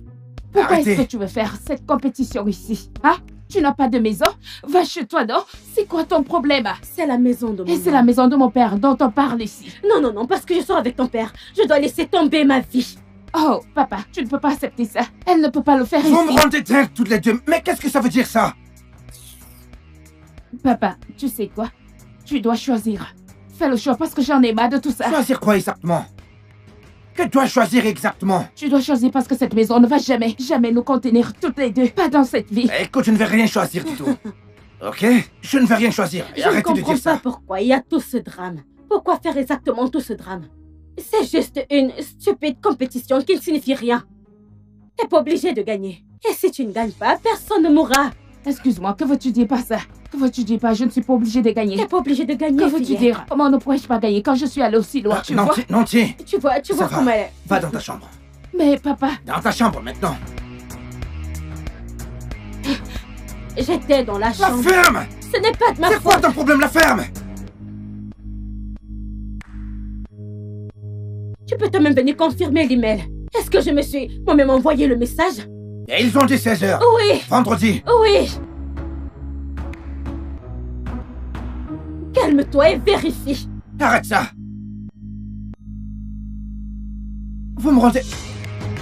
Pourquoi est-ce que Arrêtez. tu veux faire cette compétition ici? Hein? Tu n'as pas de maison? Va chez toi, non? C'est quoi ton problème? C'est la maison de mon Et c'est père. la maison de mon père dont on parle ici. Non, parce que je sors avec ton père. Je dois laisser tomber ma vie. Oh, papa, tu ne peux pas accepter ça. Elle ne peut pas le faire Vous me ici. rendez dingue toutes les deux. Mais qu'est-ce que ça veut dire, ça? Papa, tu sais quoi? Tu dois choisir. Fais le choix parce que j'en ai marre de tout ça. Choisir quoi exactement? Que dois-je choisir exactement? Tu dois choisir parce que cette maison ne va jamais, jamais nous contenir toutes les deux. Pas dans cette vie. Écoute, je ne vais rien choisir du tout. Ok? Je ne vais rien choisir. Et Je ne arrêtez de comprends dire pas ça. pourquoi il y a tout ce drame. Pourquoi faire exactement tout ce drame? C'est juste une stupide compétition qui ne signifie rien. T'es pas obligé de gagner. Et si tu ne gagnes pas, personne ne mourra. Excuse-moi, que veux-tu dire par ça? Que veux-tu dire par je ne suis pas obligée de gagner? T'es pas obligé de gagner, Que veux-tu fillette. dire? Comment ne pourrais-je pas gagner quand je suis allée aussi loin, tu non, vois? non, tiens. Tu vois Ça va. comment elle est. Va dans ta chambre. Mais papa, Dans ta chambre maintenant. J'étais dans la La chambre. ferme! Ce n'est pas de ma C'est quoi faute. ton problème, la ferme? Tu peux toi-même venir confirmer l'email. Est-ce que je me suis moi-même envoyé le message? Et ils ont dit 16h. Oui, Vendredi. oui. Calme-toi et vérifie. Arrête ça. Vous me rendez...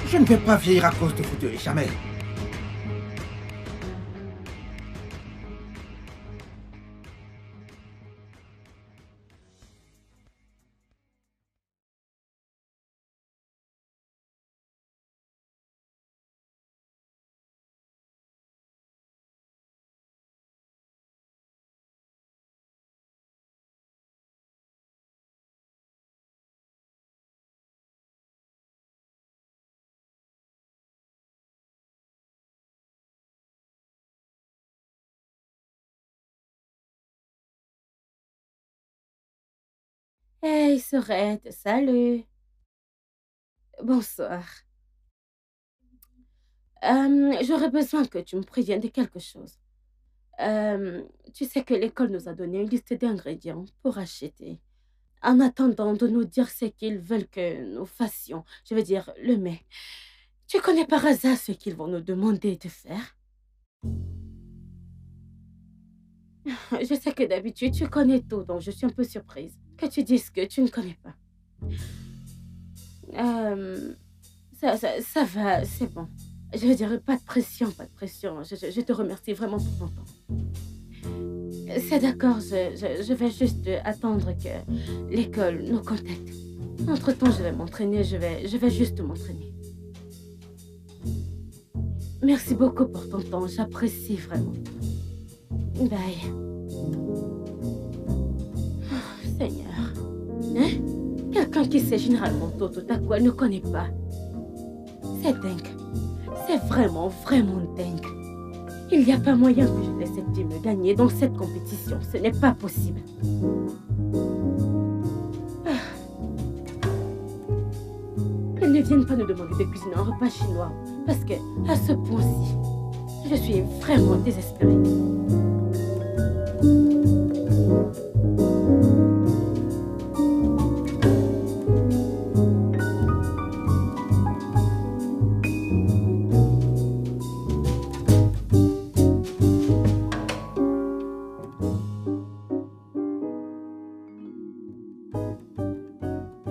Je ne vais pas vieillir à cause de vous deux, jamais. Hey, Sorette, salut. Bonsoir. J'aurais besoin que tu me préviennes de quelque chose. Tu sais que l'école nous a donné une liste d'ingrédients pour acheter. En attendant de nous dire ce qu'ils veulent que nous fassions, je veux dire le mets. Tu connais par hasard ce qu'ils vont nous demander de faire? Je sais que d'habitude tu connais tout, donc je suis un peu surprise que tu dises que tu ne connais pas. Ça va, c'est bon. Je veux dire, pas de pression, pas de pression. Je te remercie vraiment pour ton temps. C'est d'accord, je vais juste attendre que l'école nous contacte. Entre-temps, je vais m'entraîner, je vais juste m'entraîner. Merci beaucoup pour ton temps, j'apprécie vraiment. Bye. Oh, Seigneur. Hein? Quelqu'un qui sait généralement tout à coup, elle ne connaît pas. C'est dingue. C'est vraiment, vraiment dingue. Il n'y a pas moyen que je laisse cette fille me gagner dans cette compétition. Ce n'est pas possible. Qu'elle ne vienne pas nous demander de cuisiner un repas chinois. Parce que, à ce point-ci, je suis vraiment désespérée.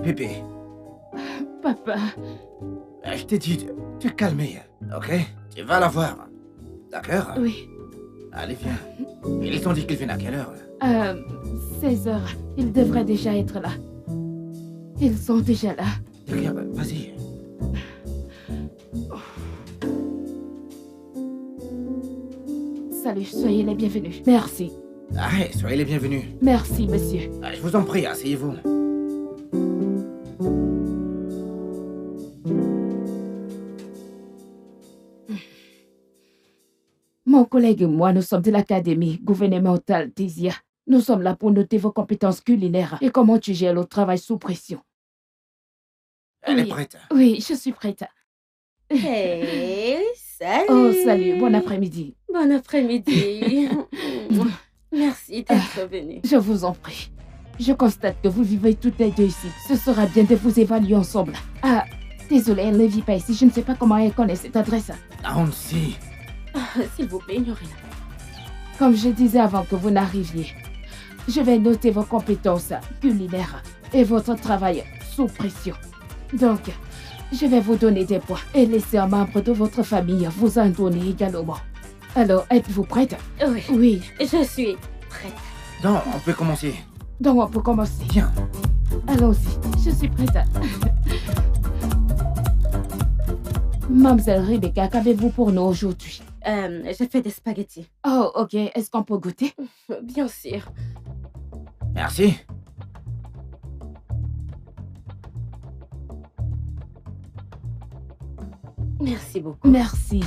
Pépé, papa. je t'ai dit de te calmer, ok? Tu vas la voir. D'accord? Oui. Allez, viens. Ils t'ont dit qu'ils viennent à quelle heure? 16 heures. Ils devraient déjà être là. Ils sont déjà là. Regarde, vas-y. salut, soyez les bienvenus. Merci. Allez, soyez les bienvenus. Merci, monsieur. Je vous en prie, asseyez-vous. Mon collègue et moi, nous sommes de l'Académie gouvernementale d'Isia. Nous sommes là pour noter vos compétences culinaires et comment tu gères le travail sous pression. Elle Oui. est prête. Oui, je suis prête. Hey, salut. Oh, salut, bon après-midi. Bon après-midi. Merci d'être venu. Je vous en prie. Je constate que vous vivez toutes les deux ici. Ce sera bien de vous évaluer ensemble. Ah, désolée, elle ne vit pas ici. Je ne sais pas comment elle connaît cette adresse. Nancy. S'il vous plaît, ignorez-la. Comme je disais avant que vous n'arriviez, je vais noter vos compétences culinaires et votre travail sous pression. Donc, je vais vous donner des points et laisser un membre de votre famille vous en donner également. Alors, êtes-vous prête? Oui, Oui. je suis prête. Non, on peut commencer. Donc, on peut commencer. Viens. Allons-y, je suis prête. Mademoiselle Rebecca, qu'avez-vous pour nous aujourd'hui? J'ai fait des spaghettis. Oh, ok. Est-ce qu'on peut goûter? Bien sûr. Merci. Merci beaucoup. Merci.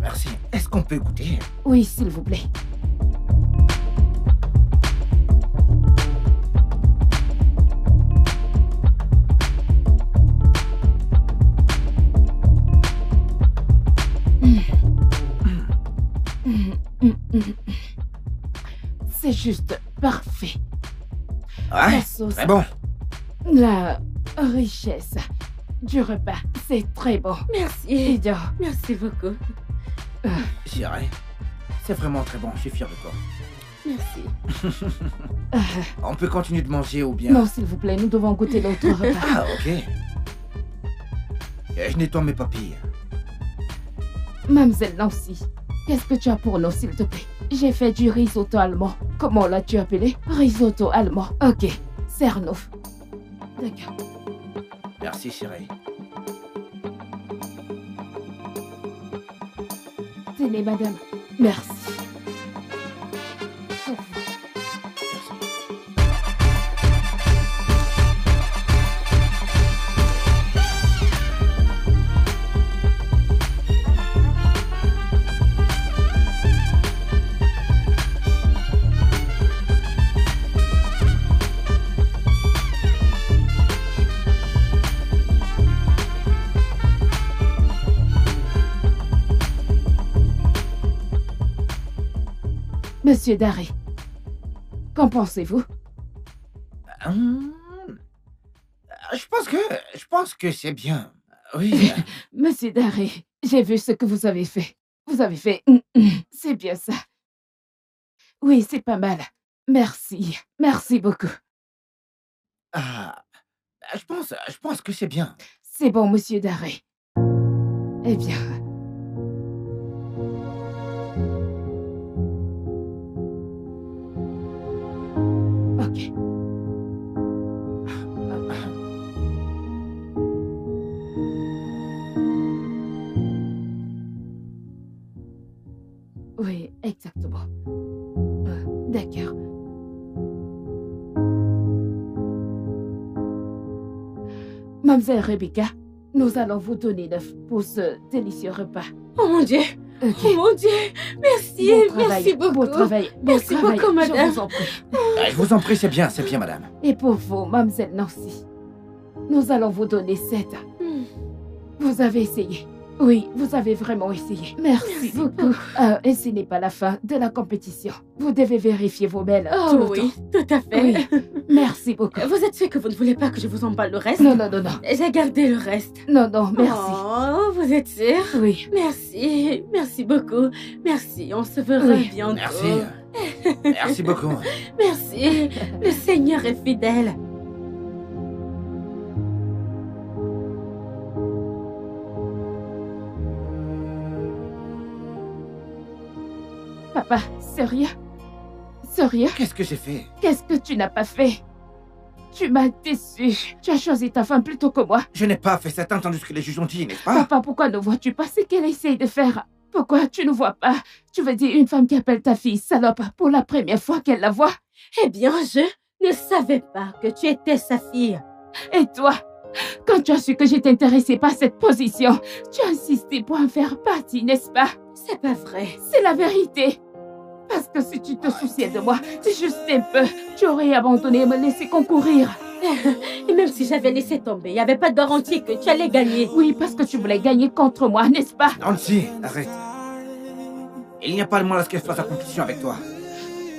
Merci. Est-ce qu'on peut goûter? Oui, s'il vous plaît. C'est juste parfait. La Ouais, sauce, très bon. la richesse du repas, c'est très bon. Merci. Idiot. Merci beaucoup. Chérie, c'est vraiment très bon. Je suis fier de toi. Merci. On peut continuer de manger ou bien... Non, s'il vous plaît, nous devons goûter l'autre repas. Ah, ok. Je nettoie mes papilles. Mademoiselle Nancy, qu'est-ce que tu as pour nous, s'il te plaît? J'ai fait du risotto allemand. Comment l'as-tu appelé? Risotto allemand. Ok, serre-nous. D'accord. Merci, chérie. Tenez, madame. Merci. Au revoir. Monsieur Darry, qu'en pensez-vous? Hum, Je pense que c'est bien. Oui. Monsieur Darry, j'ai vu ce que vous avez fait. Vous avez fait... C'est bien ça. Oui, c'est pas mal. Merci. Merci beaucoup. Ah, je pense que c'est bien. C'est bon, monsieur Darry. Eh bien... Ok. Oui, exactement. D'accord. Mademoiselle Rebecca, nous allons vous donner 9 pour ce délicieux repas. Oh mon Dieu. Ok. Oh mon Dieu. Merci. Bon travail, Merci beaucoup. Bon travail. Bon Merci travail, beaucoup, madame. Je vous en prie. Je vous en prie, c'est bien, madame. Et pour vous, Mademoiselle Nancy, nous allons vous donner 7. Vous avez essayé. Oui, vous avez vraiment essayé. Merci beaucoup. Et ce n'est pas la fin de la compétition. Vous devez vérifier vos mails tout le Oh oui, temps. tout à fait. Oui, merci beaucoup. Vous êtes sûr que vous ne voulez pas que je vous emballe le reste? Non, non, non, non. J'ai gardé le reste. Non, non, merci. Oh, vous êtes sûr? Oui. Merci. Merci beaucoup. Merci. On se verra Oui. bientôt. Merci. Merci beaucoup. Merci. Le Seigneur est fidèle. Papa, sérieux? Sérieux? Qu'est-ce que j'ai fait? Qu'est-ce que tu n'as pas fait? Tu m'as déçu. Tu as choisi ta femme plutôt que moi. Je n'ai pas fait ça, t'as entendu ce que les juges ont dit, n'est-ce pas? Papa, pourquoi ne vois-tu pas ce qu'elle essaye de faire? Pourquoi tu ne vois pas? Tu veux dire une femme qui appelle ta fille salope pour la première fois qu'elle la voit? Eh bien, je ne savais pas que tu étais sa fille. Et toi? Quand tu as su que j'étais intéressée par cette position, tu as insisté pour en faire partie, n'est-ce pas? C'est pas vrai. C'est la vérité. Parce que si tu te souciais de moi, juste un peu, tu aurais abandonné et me laissé concourir. Et même si j'avais laissé tomber, il n'y avait pas de garantie que tu allais gagner. Oui, parce que tu voulais gagner contre moi, n'est-ce pas? Nancy, arrête. Il n'y a pas de mal à ce qu'elle fasse la compétition avec toi.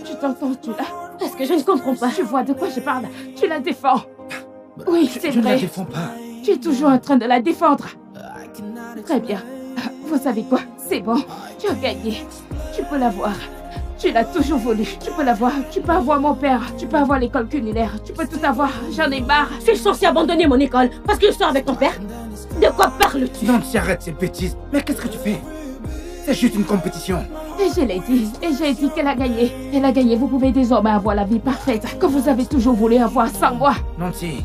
Tu t'entends, tu l'as? Parce que je ne comprends pas. Tu vois de quoi je parle? Tu la défends. Oui, c'est Je ne la vrai. défends pas. Tu es toujours en train de la défendre. Très bien. Vous savez quoi? C'est bon. Tu as gagné. Tu peux la voir. Tu l'as toujours voulu. Tu peux la voir. Tu peux avoir mon père. Tu peux avoir l'école culinaire. Tu peux tout avoir. J'en ai marre. Je suis censée abandonner mon école parce que je sors avec ton père. De quoi parles-tu? Nancy, arrête ces bêtises. Mais qu'est-ce que tu fais? C'est juste une compétition. Et je l'ai dit. Et j'ai dit qu'elle a gagné. Elle a gagné. Vous pouvez désormais avoir la vie parfaite que vous avez toujours voulu avoir sans moi. Nancy.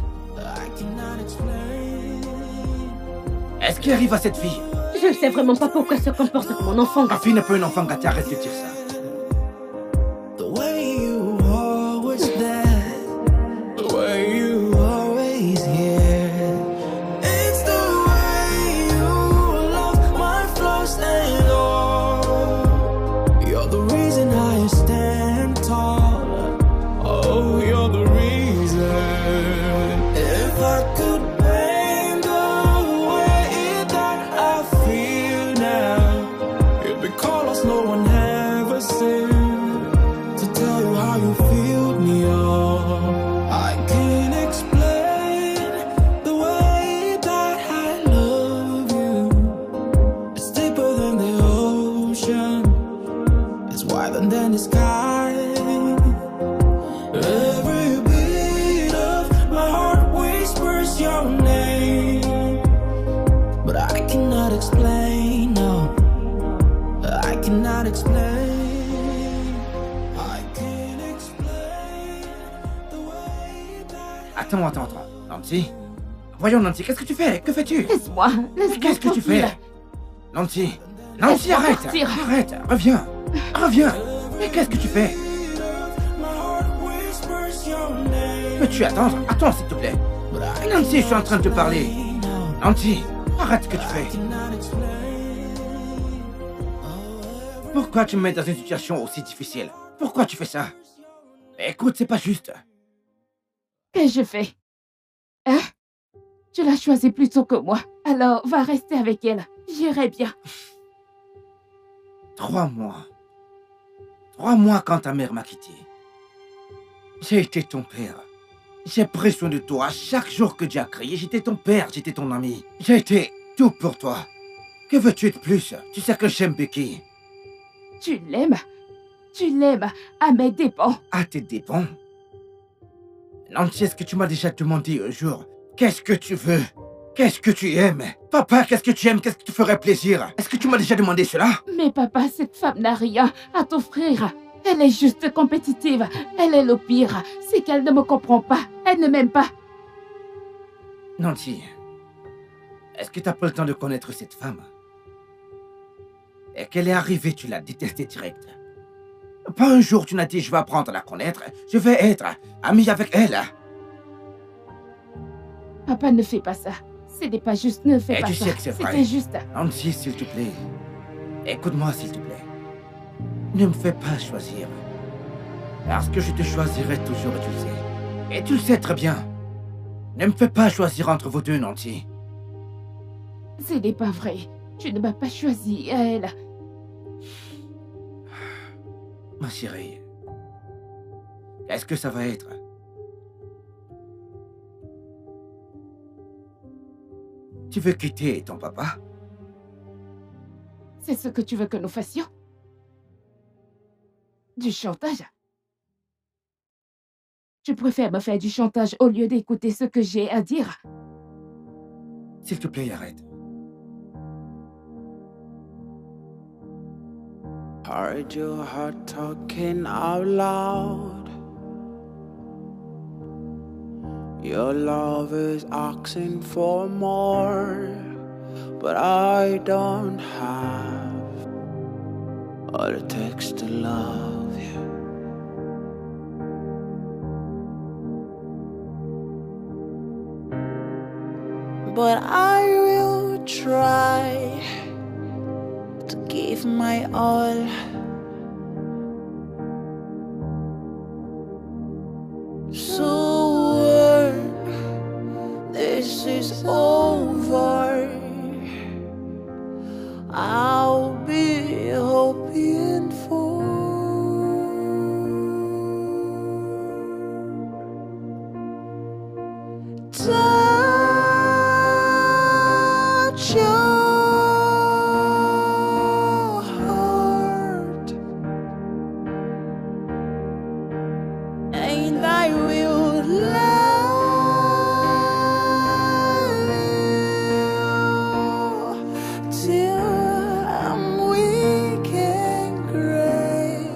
Est-ce qu'il arrive à cette fille? Je ne sais vraiment pas pourquoi se comporte comme mon enfant. Ma fille n'est pas un enfant gâté, arrête de dire ça. The way you always there, the way you always here. It's the way you love my flaws and all. You're the reason I stand tall. Oh, you're the reason. If I could paint the way that I feel now, it'd be colors no one ever seen. To tell you how you filled me up, I can't explain the way that I love you. It's deeper than the ocean, it's wider than the sky. Every beat of my heart whispers your name, but I cannot explain, no, I cannot explain. Attends. Nancy? Voyons, Nancy, qu'est-ce que tu fais? Que fais-tu? Laisse-moi. Laisse-moi. Qu'est-ce que tu tranquille. fais? Nancy? Nancy, Laisse-moi arrête! partir. Arrête! Reviens! Reviens! Mais qu'est-ce que tu fais? Peux-tu attendre? Attends, s'il te plaît. Nancy, je suis en train de te parler. Nancy, arrête ce que tu fais. Pourquoi tu me mets dans une situation aussi difficile? Pourquoi tu fais ça? Écoute, c'est pas juste. Qu'ai-je fait? Hein? Tu l'as choisie plus tôt que moi. Alors, va rester avec elle. J'irai bien. 3 mois. 3 mois quand ta mère m'a quitté. J'ai été ton père. J'ai pris soin de toi. Chaque jour que Dieu a crié, j'étais ton père, j'étais ton ami. J'ai été tout pour toi. Que veux-tu de plus? Tu sais que j'aime Becky. Tu l'aimes? Tu l'aimes à mes dépens. À tes dépens? Nancy, est-ce que tu m'as déjà demandé un jour? Qu'est-ce que tu veux? Qu'est-ce que tu aimes? Papa, qu'est-ce que tu aimes? Qu'est-ce qui te ferait plaisir? Est-ce que tu m'as déjà demandé cela? Mais papa, cette femme n'a rien à t'offrir. Elle est juste compétitive. Elle est le pire. C'est qu'elle ne me comprend pas. Elle ne m'aime pas. Nancy, est-ce que tu n'as pas le temps de connaître cette femme? Et qu'elle est arrivée, tu l'as détestée direct. Pas un jour tu n'as dit je vais apprendre à la connaître, je vais être ami avec elle. Papa, ne fais pas ça. Ce n'est pas juste, ne fais Et pas tu ça. sais que c'est vrai. C'était juste. Nancy, s'il te plaît. Écoute-moi, s'il te plaît. Ne me fais pas choisir. Parce que je te choisirai toujours et tu le sais. Et tu le sais très bien. Ne me fais pas choisir entre vous deux, Nancy. Ce n'est pas vrai. Tu ne m'as pas choisi, elle. Ma chérie. Qu'est-ce que ça va être? Tu veux quitter ton papa? C'est ce que tu veux que nous fassions? Du chantage? Tu préfères me faire du chantage au lieu d'écouter ce que j'ai à dire? S'il te plaît, arrête. Heard your heart talking out loud. Your love is asking for more, but I don't have all it takes to love you. But I will try to give my all. So when this is over, I'll be hoping for touch your heart, and I will love you till I'm weak and gray.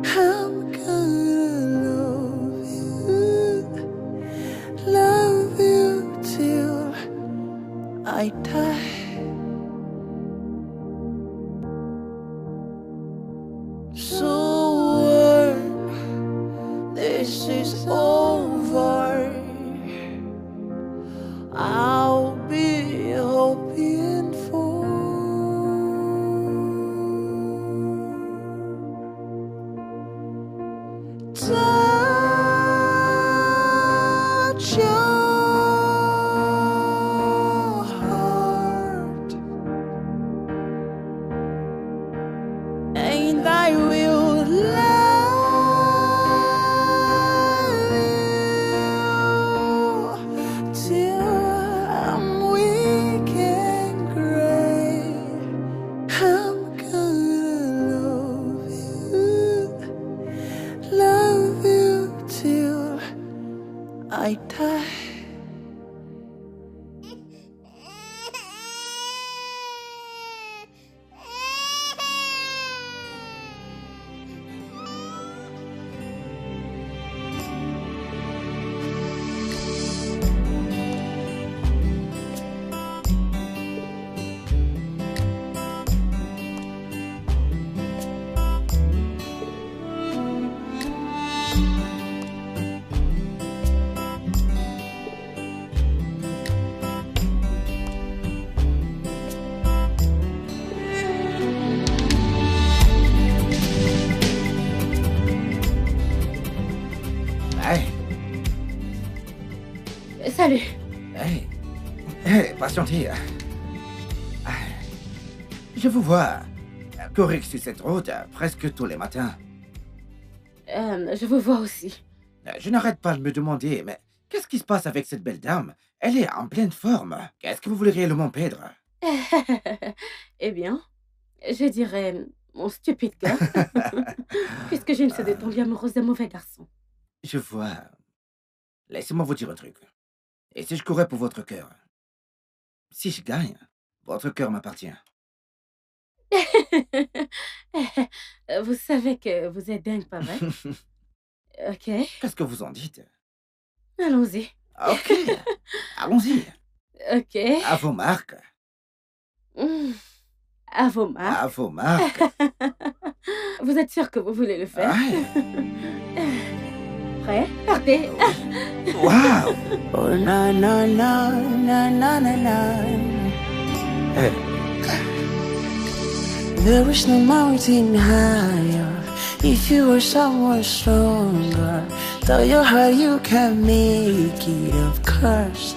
I'm gonna love you till I die. So when this is over, I'll be hoping for touch your heart, and I will love you till I'm weak and gray. I'm gonna love you till I die. Hey, Salut. hey, hey, patientez. Je vous vois courir sur cette route presque tous les matins. Je vous vois aussi. Je n'arrête pas de me demander, mais qu'est-ce qui se passe avec cette belle dame? Elle est en pleine forme. Qu'est-ce que vous voulez réellement perdre? Eh bien, je dirais mon stupide cœur, puisque je ne suis de tomber amoureuse d'un mauvais garçon. Je vois. Laissez-moi vous dire un truc. Et si je courais pour votre cœur? Si je gagne, votre cœur m'appartient. Vous savez que vous êtes dingue, pas vrai? Ok, Qu'est-ce que vous en dites? allons-y. Ok, allons-y. Ok. À vos marques. Hmm. À vos marques. À vos marques. Vous êtes sûr que vous voulez le faire? Ouais. Prêt? Partez. Waouh! Oh na na na na na na na. Eh, There is no mountain higher if you were someone stronger. Tell your heart you can make it, of course.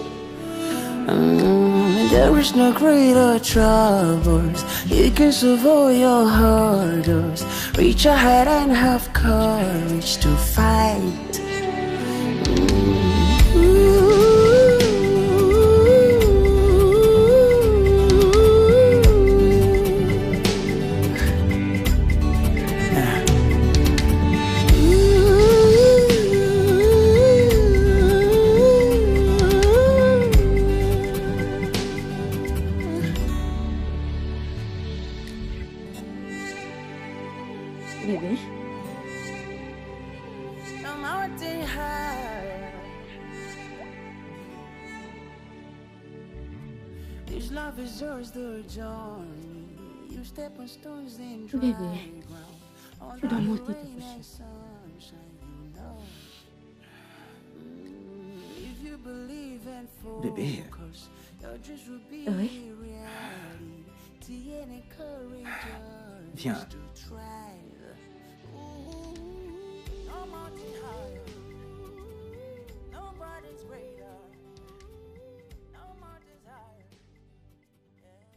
There is no greater troubles. You can solve all your hurdles. Reach ahead and have courage to fight. Bébé. No mountain higher Bébé, tu dois monter te coucher. Bébé. Oui. Viens.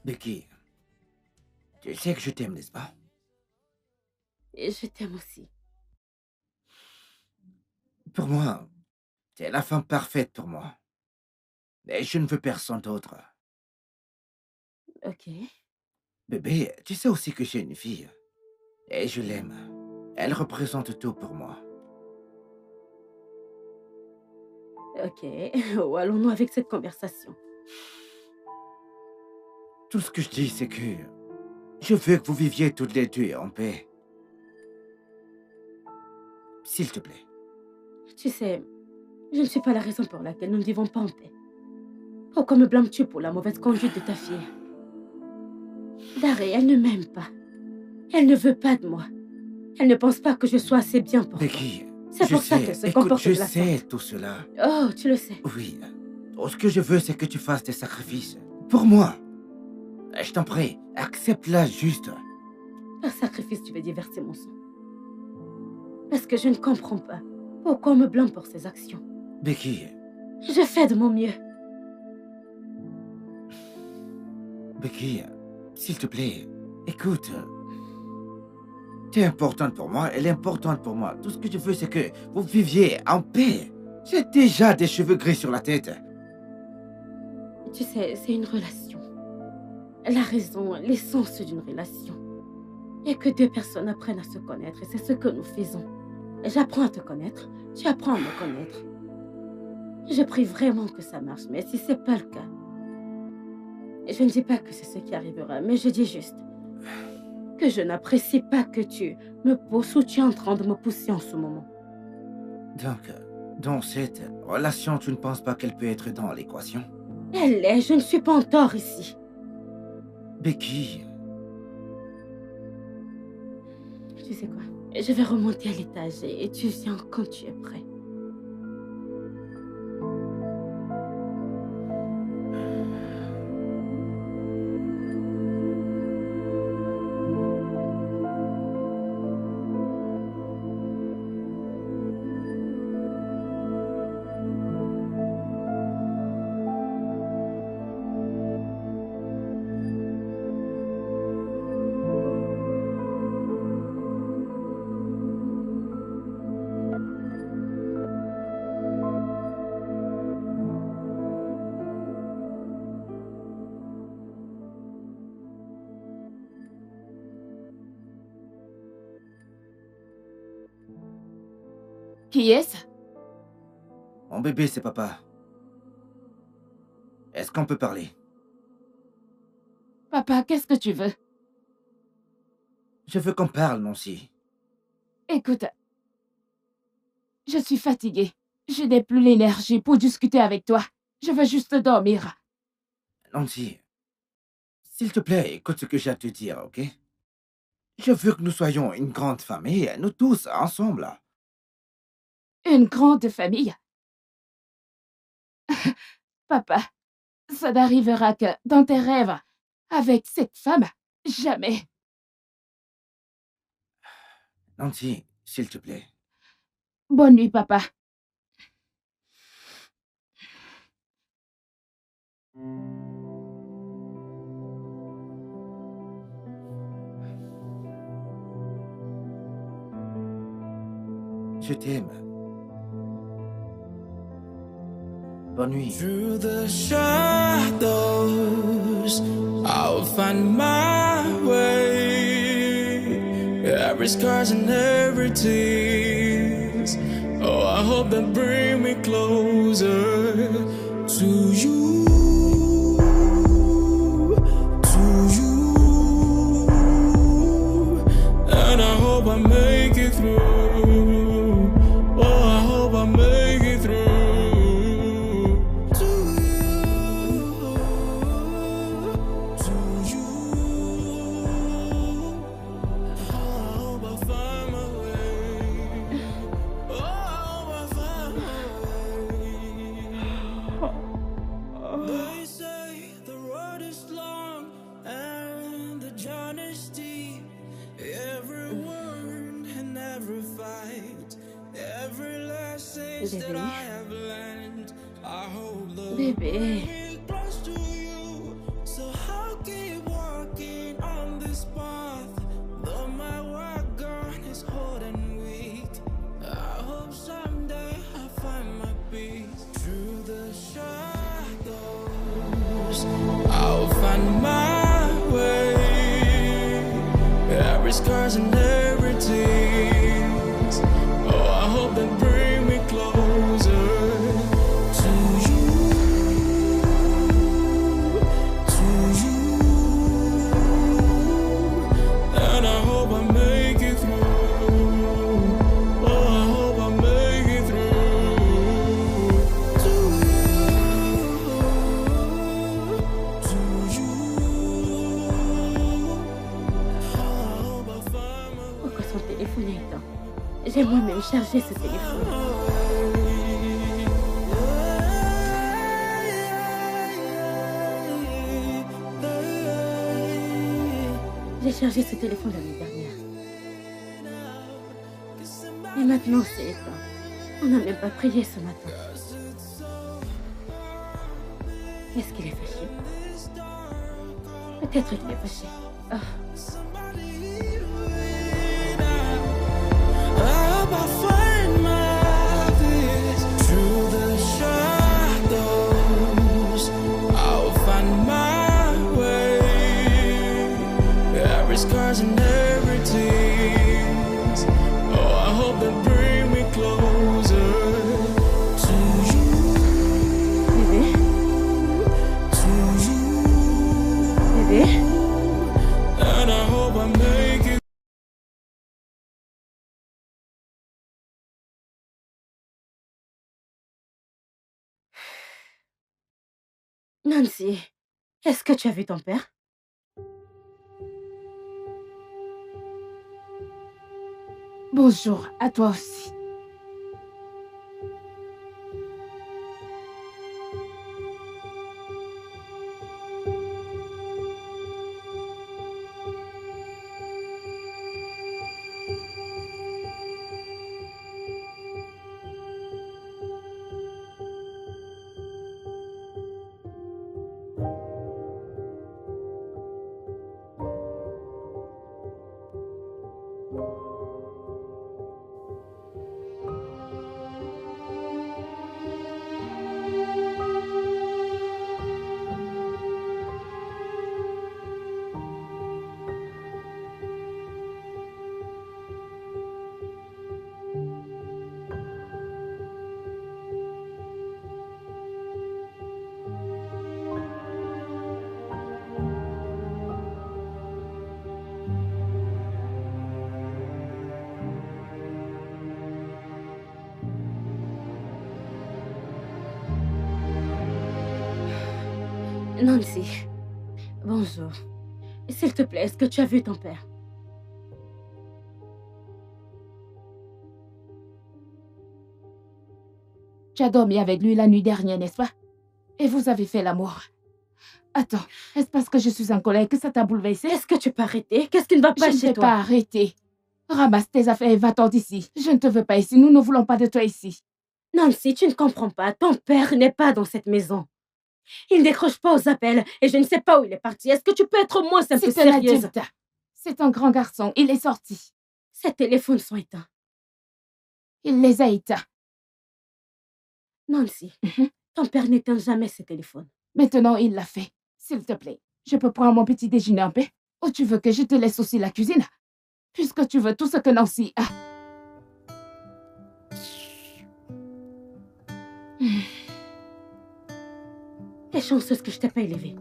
Becky, tu sais que je t'aime, n'est-ce pas? Et je t'aime aussi. Pour moi, tu es la femme parfaite pour moi. Et je ne veux personne d'autre. Ok. Bébé, tu sais aussi que j'ai une fille. Et je l'aime. Elle représente tout pour moi. Ok. Oh, allons-nous avec cette conversation. Tout ce que je dis, c'est que je veux que vous viviez toutes les deux en paix. S'il te plaît. Tu sais, je ne suis pas la raison pour laquelle nous ne vivons pas en paix. Pourquoi me blâmes-tu pour la mauvaise conduite de ta fille? Daré, elle ne m'aime pas. Elle ne veut pas de moi. Elle ne pense pas que je sois assez bien pour toi. Becky, c'est pour ça qu'elle se comporte de la sorte. Je sais tout cela. Oh, tu le sais. Oui. Tout ce que je veux, c'est que tu fasses des sacrifices. Pour moi. Je t'en prie, accepte-la juste. Par sacrifice, tu veux diverser mon sang. Parce que je ne comprends pas pourquoi on me blâme pour ces actions. Becky. Je fais de mon mieux. Becky, s'il te plaît, écoute. Tu es importante pour moi, elle est importante pour moi. Tout ce que je veux, c'est que vous viviez en paix. J'ai déjà des cheveux gris sur la tête. Tu sais, c'est une relation. La raison, l'essence d'une relation. Et que deux personnes apprennent à se connaître, et c'est ce que nous faisons. J'apprends à te connaître, tu apprends à me connaître. Je prie vraiment que ça marche, mais si c'est pas le cas, je ne dis pas que c'est ce qui arrivera, mais je dis juste que je n'apprécie pas que tu me pousses ou tu es en train de me pousser en ce moment. Donc, dans cette relation, tu ne penses pas qu'elle peut être dans l'équation? Elle l'est, je ne suis pas en tort ici. Becky. Tu sais quoi? Je vais remonter à l'étage et tu viens quand tu es prêt. Qui est-ce? Mon bébé, c'est papa. Est-ce qu'on peut parler? Papa, qu'est-ce que tu veux? Je veux qu'on parle, Nancy. Écoute, je suis fatiguée. Je n'ai plus l'énergie pour discuter avec toi. Je veux juste dormir. Nancy, s'il te plaît, écoute ce que j'ai à te dire, ok? Je veux que nous soyons une grande famille, nous tous, ensemble. Une grande famille. Papa, ça n'arrivera que dans tes rêves. Avec cette femme, jamais. Nancy, s'il te plaît. Bonne nuit, papa. Je t'aime. Bonne nuit. Through the shadows, I'll find my way. Every scars and every tears. Oh, I hope that bring me closer to you. To you. And I hope I make it through. Oh, I hope I make it through. To you. Bébé. Bébé. I'll find my way. Every scars and every tears. Oh, I hope they bring me closer to you, to you. And I hope I make it through. Oh, I hope I make it through to you. Pourquoi son téléphone est éteint? J'ai moi-même chargé ce téléphone. J'ai chargé ce téléphone l'année dernière. Et maintenant c'est éteint. On n'a même pas prié ce matin. Est-ce qu'il est fâché? Peut-être qu'il est fâché. Oh. I find my peace through the shadows. I'll find my way. Every scars and every tears. Oh, I hope they bring me closer to you, Bébé? to you. Bébé? And I hope I make it. Nancy, est-ce que tu as vu ton père? Bonjour, à toi aussi. Nancy, bonjour. S'il te plaît, est-ce que tu as vu ton père? Tu as dormi avec lui la nuit dernière, n'est-ce pas? Et vous avez fait l'amour. Attends, est-ce parce que je suis en colère que ça t'a bouleversé? Est-ce que tu peux arrêter? Qu'est-ce qui ne va pas Je ne chez vais toi? pas arrêter. Ramasse tes affaires et va-t'en d'ici. Je ne te veux pas ici. Nous ne voulons pas de toi ici. Nancy, tu ne comprends pas. Ton père n'est pas dans cette maison. Il décroche pas aux appels et je ne sais pas où il est parti. Est-ce que tu peux être moins un peu C'est un sérieuse? adulte. C'est un grand garçon. Il est sorti. Ces téléphones sont éteints. Il les a éteints. Nancy, ton père n'éteint jamais ses téléphones. Maintenant, il l'a fait. S'il te plaît, je peux prendre mon petit déjeuner en paix? Ou tu veux que je te laisse aussi la cuisine? Puisque tu veux tout ce que Nancy a. T'es chanceuse que je t'ai pas élevée.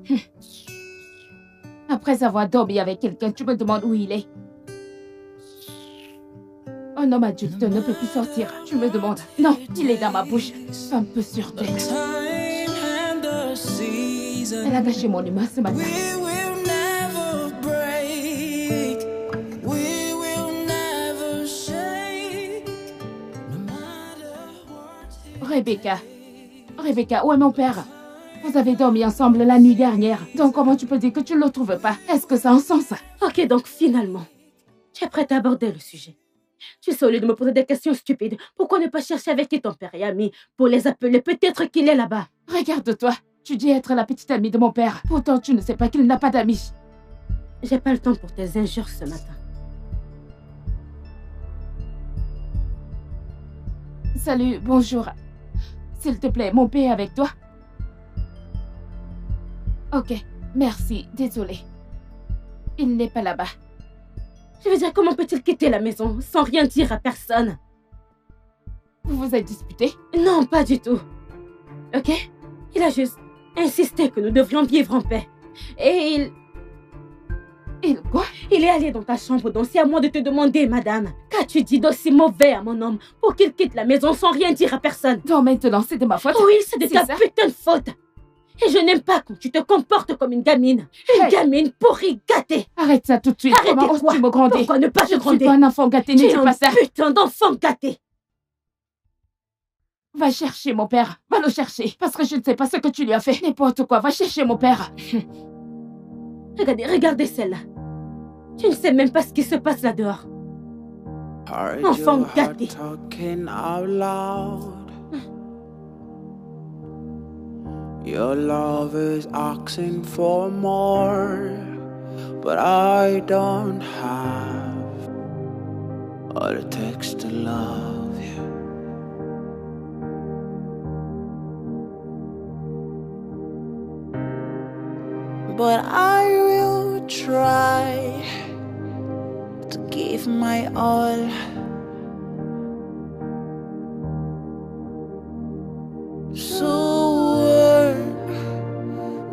Après avoir dormi avec quelqu'un, tu me demandes où il est. Un homme adulte ne peut plus sortir. Tu me demandes. Non, il est dans ma bouche. Un peu sur terre. Elle a gâché mon humain ce matin. Rebecca, où est mon père? Vous avez dormi ensemble la nuit dernière. Donc comment tu peux dire que tu ne le trouves pas? Est-ce que ça a un sens? Ok, donc finalement, tu es prête à aborder le sujet. Tu sais, au lieu de me poser des questions stupides, pourquoi ne pas chercher avec qui ton père est ami pour les appeler? Peut-être qu'il est là-bas. Regarde-toi. Tu dis être la petite amie de mon père. Pourtant, tu ne sais pas qu'il n'a pas d'amis. J'ai pas le temps pour tes injures ce matin. Salut, bonjour. S'il te plaît, mon père est avec toi? Ok, merci, désolé. Il n'est pas là-bas. Je veux dire, comment peut-il quitter la maison sans rien dire à personne? Vous vous êtes disputé? Non, pas du tout. Ok? Il a juste insisté que nous devrions vivre en paix. Et Quoi? il est allé dans ta chambre, donc c'est à moi de te demander, madame, qu'as-tu dit d'aussi mauvais à mon homme pour qu'il quitte la maison sans rien dire à personne? Donc maintenant, c'est de ma faute? Oui, c'est de ta ça? putain de faute. Et je n'aime pas quand tu te comportes comme une gamine. Une gamine pourrie, gâtée. Arrête ça tout de suite. Arrêtez Comment quoi? oses-tu me gronder? Pourquoi ne pas Je te ne suis gronder? pas un enfant gâté, Tu ne es dis un pas ça. putain d'enfant gâté. Va chercher mon père. Va le chercher. Parce que je ne sais pas ce que tu lui as fait. N'importe quoi, va chercher mon père. Regardez celle-là. Tu ne sais même pas ce qui se passe là dehors. Enfant gâté. Your love is asking for more, but I don't have all it takes to love you. But I will try to give my all. So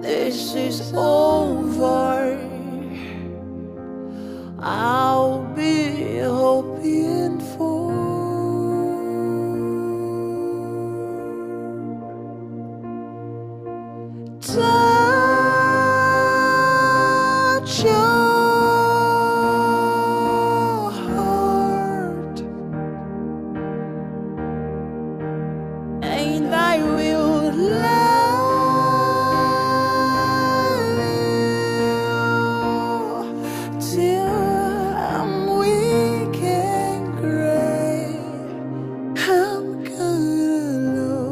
this is over, I'll be hoping for touch your heart, and I will love you till I'm weak and gray. I'm gonna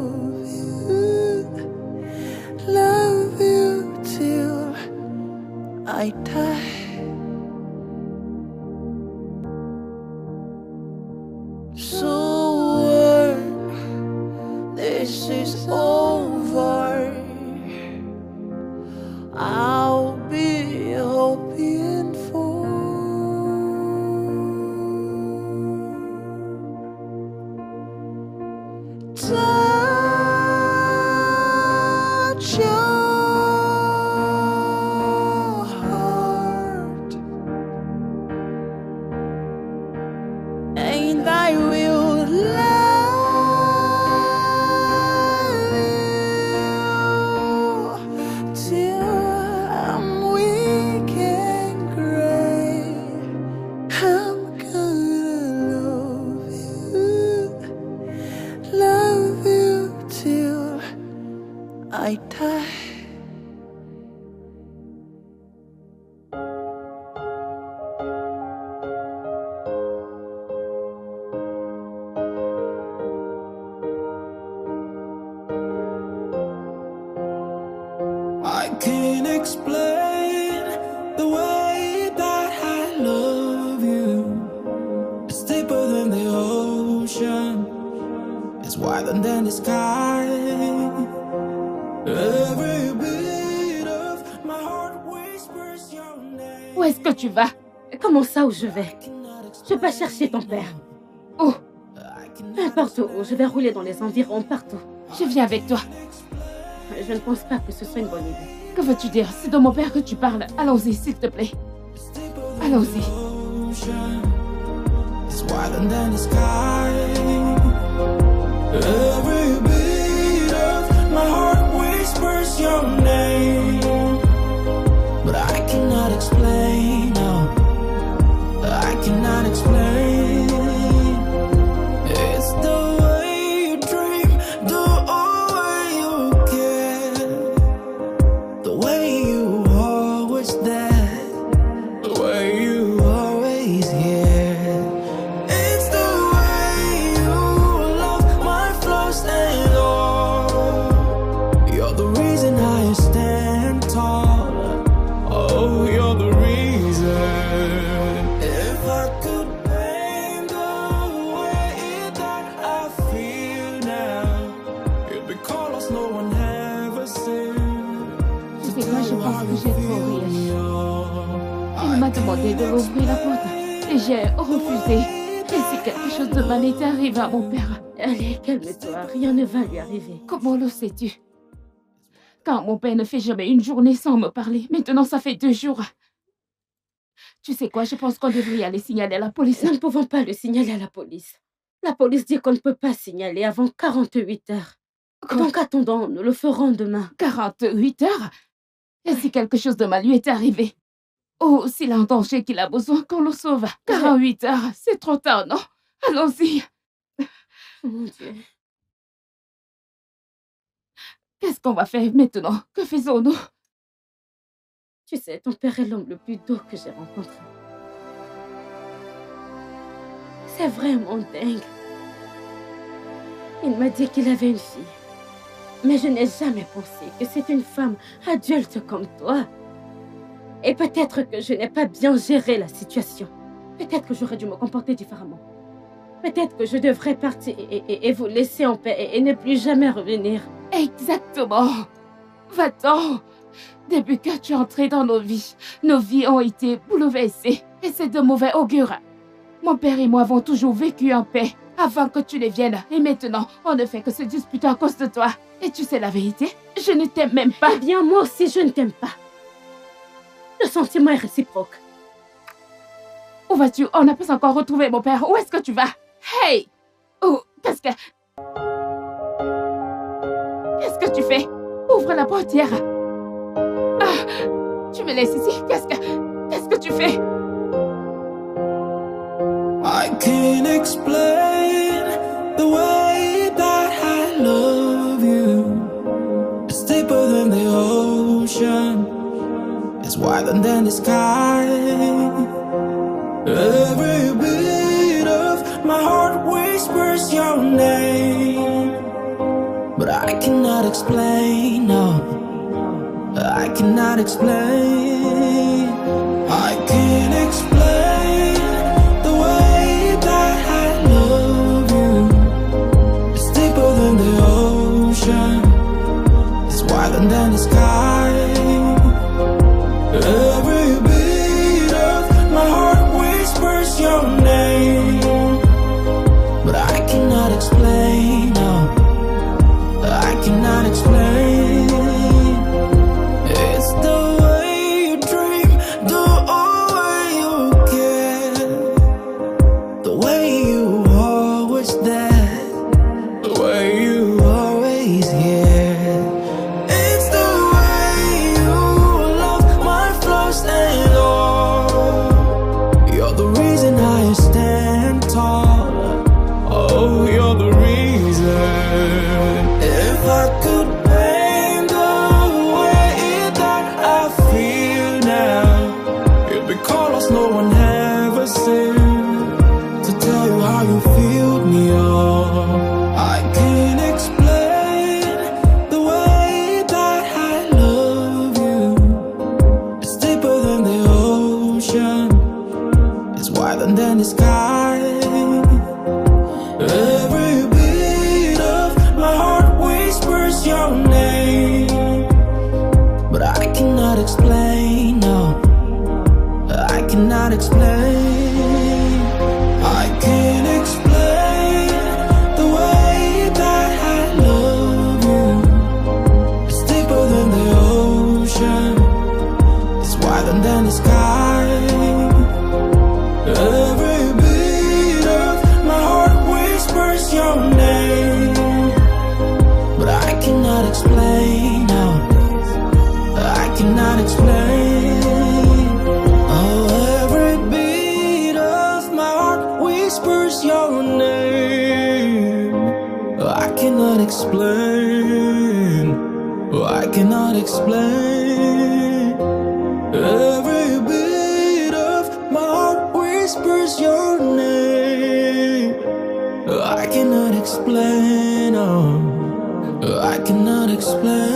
love you till I die. So this is over, I'll be hoping for touch your heart, and I will love you till I'm weak and gray. I'm gonna love you till I die. I can't explain the way that I love you. It's deeper than the ocean, it's wider than the sky. Every beat of my heart whispers your name. Où est-ce que tu vas? Comment ça, où je vais? Je vais pas chercher ton père. Où? N'importe où, je vais rouler dans les environs partout. Je viens avec toi. Je ne pense pas que ce soit une bonne idée. Que veux-tu dire? C'est de mon père que tu parles. Allons-y, s'il te plaît. Allons-y. It's wider than the sky. Every beat of my heart whispers your name, but I cannot explain. No, I cannot explain. It's the way you dream, the way you care, the way you always there, the way you always here. It's the demandé de l'ouvrir la porte et j'ai refusé. Et si quelque chose de mal était arrivé à mon père? Allez, calme-toi, rien ne va lui arriver. Comment le sais-tu? Car mon père ne fait jamais une journée sans me parler. Maintenant, ça fait 2 jours. Tu sais quoi, je pense qu'on devrait aller signaler à la police. Nous ne pouvons pas le signaler à la police. La police dit qu'on ne peut pas signaler avant 48 heures. Quoi? Donc attendons, nous le ferons demain. 48 heures? Et si quelque chose de mal lui est arrivé? Ou s'il a un danger qu'il a besoin qu'on le sauve? 48 heures, c'est trop tard, non? Allons-y. Oh mon Dieu. Qu'est-ce qu'on va faire maintenant? Que faisons-nous? Tu sais, ton père est l'homme le plus doux que j'ai rencontré. C'est vraiment dingue. Il m'a dit qu'il avait une fille. Mais je n'ai jamais pensé que c'est une femme adulte comme toi. Et peut-être que je n'ai pas bien géré la situation. Peut-être que j'aurais dû me comporter différemment. Peut-être que je devrais partir et vous laisser en paix et ne plus jamais revenir. Exactement. Va-t'en. Depuis que tu es entré dans nos vies ont été bouleversées. Et c'est de mauvais augure. Mon père et moi avons toujours vécu en paix avant que tu ne viennes. Et maintenant, on ne fait que se disputer à cause de toi. Et tu sais la vérité? Je ne t'aime même pas. Eh bien, moi aussi, je ne t'aime pas. Le sentiment est réciproque. Où vas-tu? On n'a pas encore retrouvé mon père. Où est-ce que tu vas? Hey! Oh, qu'est-ce que tu fais? Ouvre la portière. Ah, tu me laisses ici? Qu'est-ce que tu fais? I can't explain the way that I love you. It's deeper than the ocean. It's wider than the sky. Every beat of my heart whispers your name. But I cannot explain, no. I cannot explain. I can't explain the way that I love you. It's deeper than the ocean. It's wider than the sky. Every beat of my heart whispers your name. But I cannot explain, no. I cannot explain. It's the way you dream, the way you care, the way you always there, the way you always here. It's the way you love my flaws and all. You're the reason I stand tall. Oh, you're the reason. If I could paint the way that I feel now, it'd be colors no one ever seen. To tell you how you filled me up, I can't explain the way that I love you. It's deeper than the ocean. It's wider than the sky. Every beat of my heart whispers your name. But I cannot explain, no. I cannot explain. I can't explain the way that I love you. It's deeper than the ocean. It's wider than the sky. Every beat of my heart whispers your name. But I cannot explain, no. I cannot explain. Oh, every beat of my heart whispers your name. I cannot explain. I cannot explain. Every beat of my heart whispers your name. I cannot explain, oh, I cannot explain.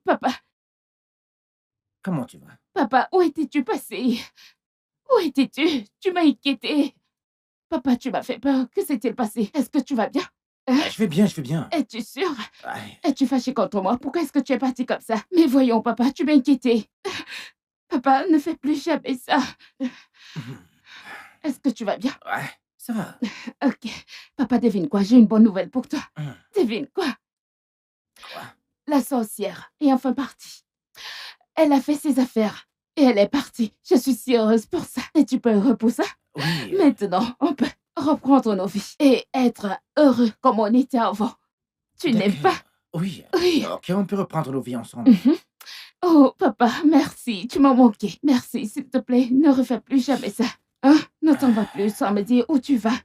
Papa, Comment tu vas? papa, où étais-tu passé? Où étais-tu? Tu m'as inquiété. Papa, tu m'as fait peur. Que s'est-il passé? Est-ce que tu vas bien? Je vais bien, je vais bien. Es-tu sûr? Ouais. Es-tu fâché contre moi? Pourquoi est-ce que tu es parti comme ça? Mais voyons, papa, tu m'as inquiété. Papa, ne fais plus jamais ça. Est-ce que tu vas bien? Ouais, ça va. Ok. Papa, devine quoi? J'ai une bonne nouvelle pour toi. Devine quoi? Quoi? La sorcière est enfin partie. Elle a fait ses affaires et elle est partie. Je suis si heureuse pour ça. Et tu peux être heureux pour ça? Oui. Maintenant, on peut reprendre nos vies et être heureux comme on était avant. Tu n'aimes pas? Oui. Oui. Ok, on peut reprendre nos vies ensemble. Oh, papa, merci. Tu m'as manqué. Merci, s'il te plaît. Ne refais plus jamais ça. Hein? Ne t'en vas plus sans me dire où tu vas.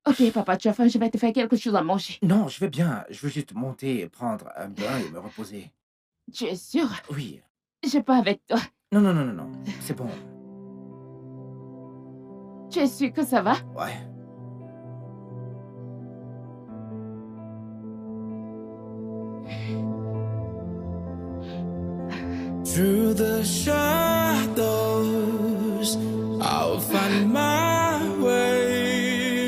Ok, papa, tu as faim, je vais te faire quelque chose à manger. Non, je vais bien. Je veux juste monter, prendre un bain et me reposer. Tu es sûr? Oui. Je pas avec toi. Non. C'est bon. Tu es sûr que ça va? Ouais. Through the shadows, I'll find my way.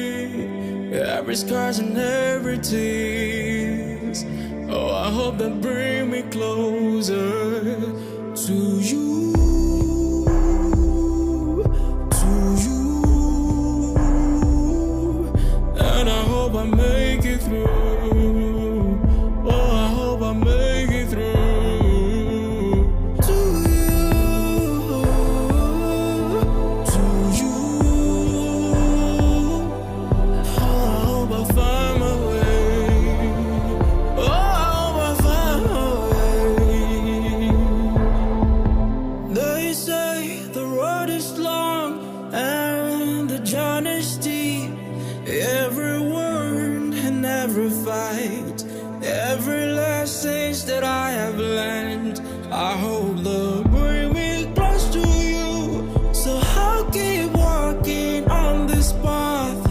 Every scars and every tears. Oh, I hope that bring me closer to you. To you. And I hope I make it through. Oh, I hope I make it through. Every lessons that I have learned, I hope they'll bring me close to you. So I'll keep walking on this path,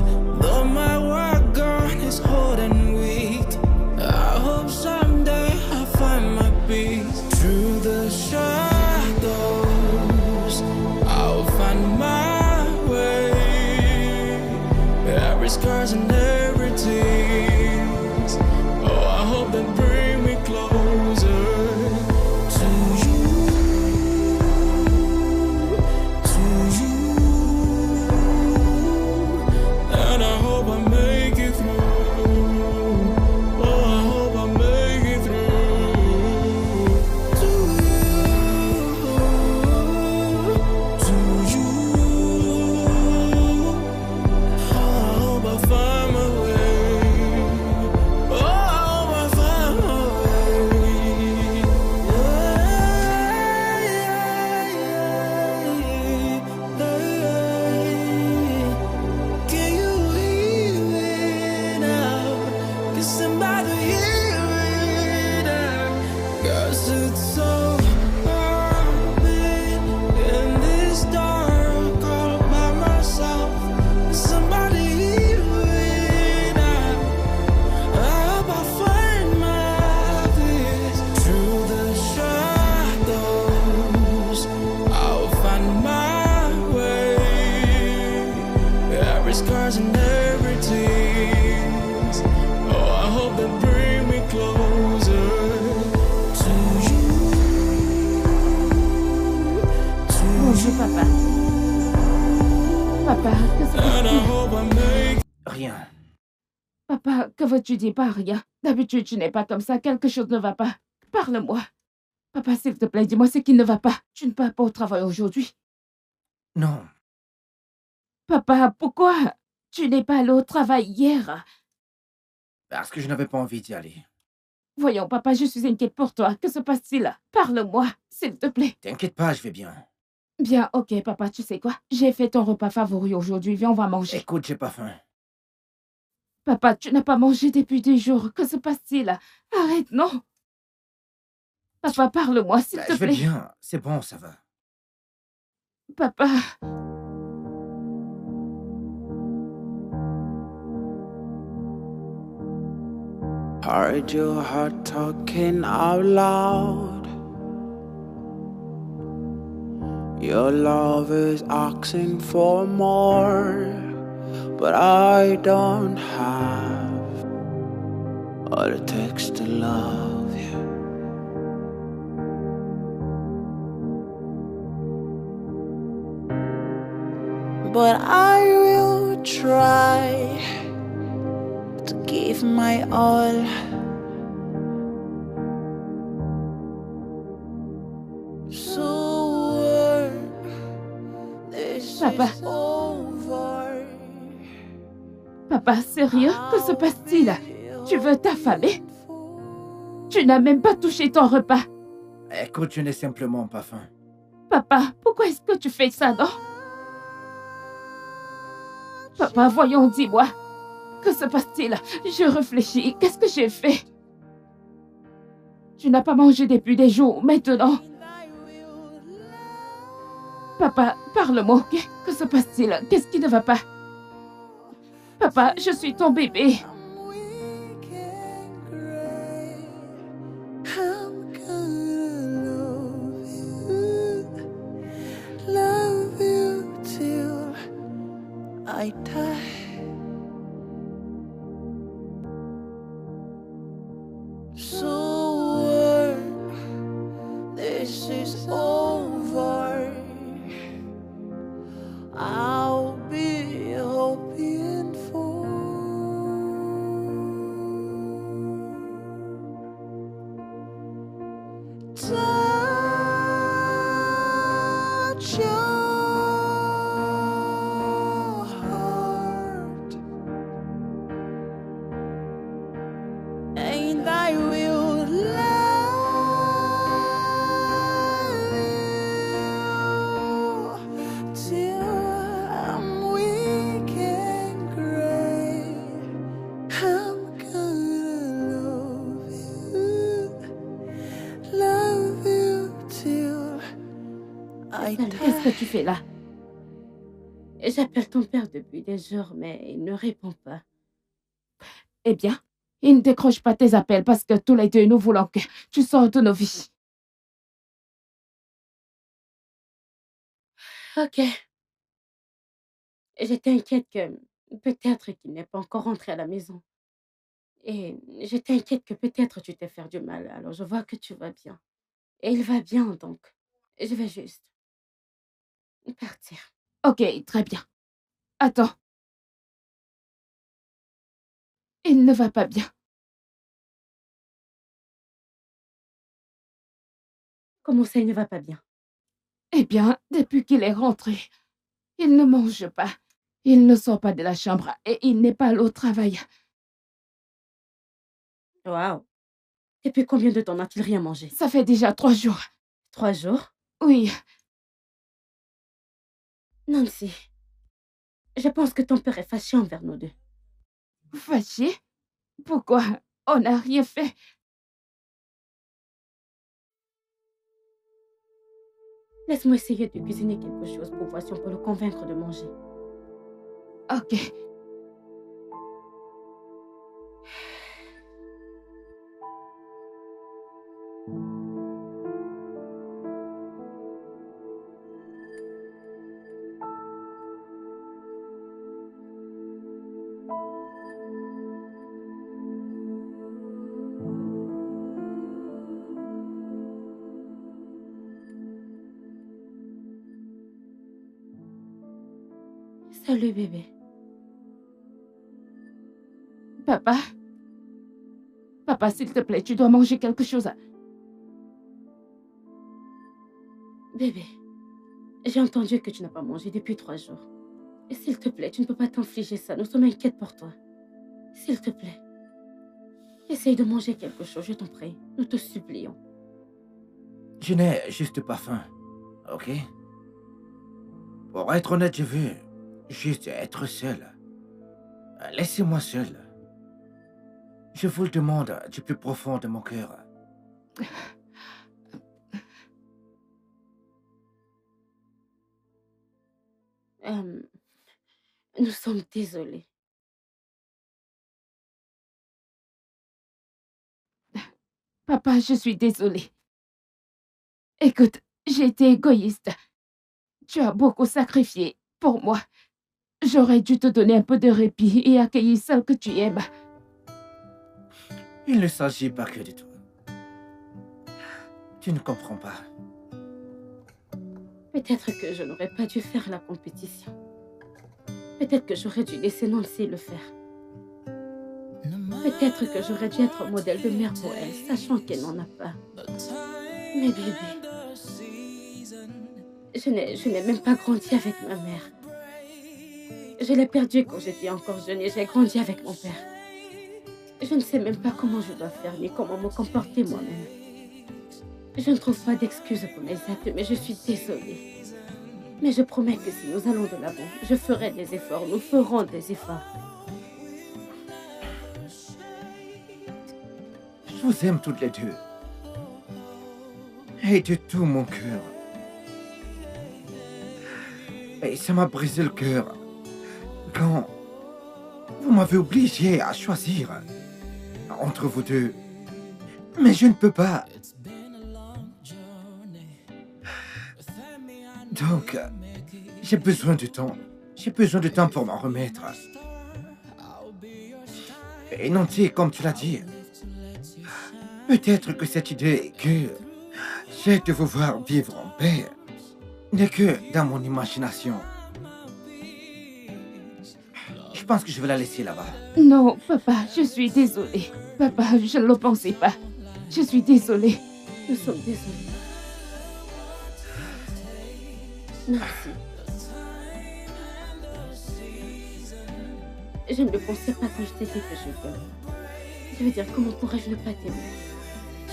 though my wagon is old and weak. I hope someday I'll find my peace. Through the shadows, I'll find my way. Every scars and every tears. Oh, I hope that bring me closer to you, and I hope I make it through. Oh, I hope I make it through to you. Oh, I hope I find my way. Scars and every tears. Oh, I hope that bring me closer to you. Bonjour, papa. Papa, que se And I passe-t-il? hope I make Rien. Papa, que veux-tu dire par rien? D'habitude, tu n'es pas comme ça. Quelque chose ne va pas. Parle-moi. Papa, s'il te plaît, dis-moi ce qui ne va pas. Tu ne pars pas au travail aujourd'hui. Non. Papa, pourquoi? Tu n'es pas allé au travail hier. Parce que je n'avais pas envie d'y aller. Voyons, papa, je suis inquiète pour toi. Que se passe-t-il? Parle-moi, s'il te plaît. T'inquiète pas, je vais bien. Bien, ok, papa, tu sais quoi? J'ai fait ton repas favori aujourd'hui. Viens, on va manger. Écoute, j'ai pas faim. Papa, tu n'as pas mangé depuis des jours. Que se passe-t-il? Arrête, non. Papa, parle-moi, s'il te Je vais plaît. bien. C'est bon, ça va. Papa. Heard your heart talking out loud. Your love is asking for more. but I don't have all it takes to love you. But I will try to give my all. So this Papa. is over. Papa, sérieux? Que se passe-t-il? Tu veux t'affamer? Tu n'as même pas touché ton repas. Écoute, je n'ai simplement pas faim. Papa, pourquoi est-ce que tu fais ça, non? Papa, voyons, dis-moi. Que se passe-t-il? Je réfléchis. Qu'est-ce que j'ai fait? Tu n'as pas mangé depuis des jours, maintenant. Papa, parle-moi, ok? Que se passe-t-il? Qu'est-ce qui ne va pas? Papa, je suis ton bébé. I die. So this is over. I'll be hoping for touch your heart, and I will love you till I'm weak and gray. I'm gonna love you till I Qu'est-ce que tu fais là? J'appelle ton père depuis des heures, mais il ne répond pas. Eh bien, il ne décroche pas tes appels parce que tous les deux, nous voulons que tu sortes de nos vies. Ok. J'étais inquiète que peut-être qu'il n'est pas encore rentré à la maison. Et j'étais inquiète que peut-être tu t'es fait du mal. Alors je vois que tu vas bien. Et il va bien, donc je vais juste partir. Ok, très bien. Attends. Il ne va pas bien. Comment ça, il ne va pas bien? Eh bien, depuis qu'il est rentré, il ne mange pas. Il ne sort pas de la chambre et il n'est pas allé au travail. Waouh. Depuis combien de temps n'a-t-il rien mangé? Ça fait déjà 3 jours. 3 jours? Oui, Nancy, je pense que ton père est fâché envers nous deux. fâché. Pourquoi? On n'a rien fait. Laisse-moi essayer de cuisiner quelque chose pour voir si on peut le convaincre de manger. Ok. Salut bébé. Papa. Papa, s'il te plaît, tu dois manger quelque chose. Bébé, j'ai entendu que tu n'as pas mangé depuis 3 jours. Et s'il te plaît, tu ne peux pas t'infliger ça. Nous sommes inquiètes pour toi. S'il te plaît, essaye de manger quelque chose, je t'en prie. Nous te supplions. Je n'ai juste pas faim, ok? Pour être honnête, je veux juste être seul. Laissez-moi seul. Je vous le demande du plus profond de mon cœur. Nous sommes désolés. Papa, je suis désolée. Écoute, j'ai été égoïste. Tu as beaucoup sacrifié pour moi. J'aurais dû te donner un peu de répit et accueillir celle que tu aimes. Il ne s'agit pas que de toi. Tu ne comprends pas. Peut-être que je n'aurais pas dû faire la compétition. Peut-être que j'aurais dû laisser Nancy le faire. Peut-être que j'aurais dû être modèle de mère pour elle, sachant qu'elle n'en a pas. Mais bébé, je n'ai même pas grandi avec ma mère. Je l'ai perdue quand j'étais encore jeune et j'ai grandi avec mon père. Je ne sais même pas comment je dois faire ni comment me comporter moi-même. Je ne trouve pas d'excuses pour mes actes, mais je suis désolée. Mais je promets que si nous allons de l'avant, je ferai des efforts, nous ferons des efforts. Je vous aime toutes les deux. Et de tout mon cœur. Et ça m'a brisé le cœur quand vous m'avez obligé à choisir entre vous deux. Mais je ne peux pas. Donc, j'ai besoin de temps. J'ai besoin de temps pour m'en remettre. Et Nancy, comme tu l'as dit, peut-être que cette idée que j'ai de vous voir vivre en paix n'est que dans mon imagination. Je pense que je vais la laisser là-bas. Non, papa, je suis désolée. Papa, je ne le pensais pas. Je suis désolée. Nous sommes désolés. Merci. Je ne le pensais pas quand je t'ai dit que je t'aime. Je veux dire, comment pourrais-je ne pas t'aimer?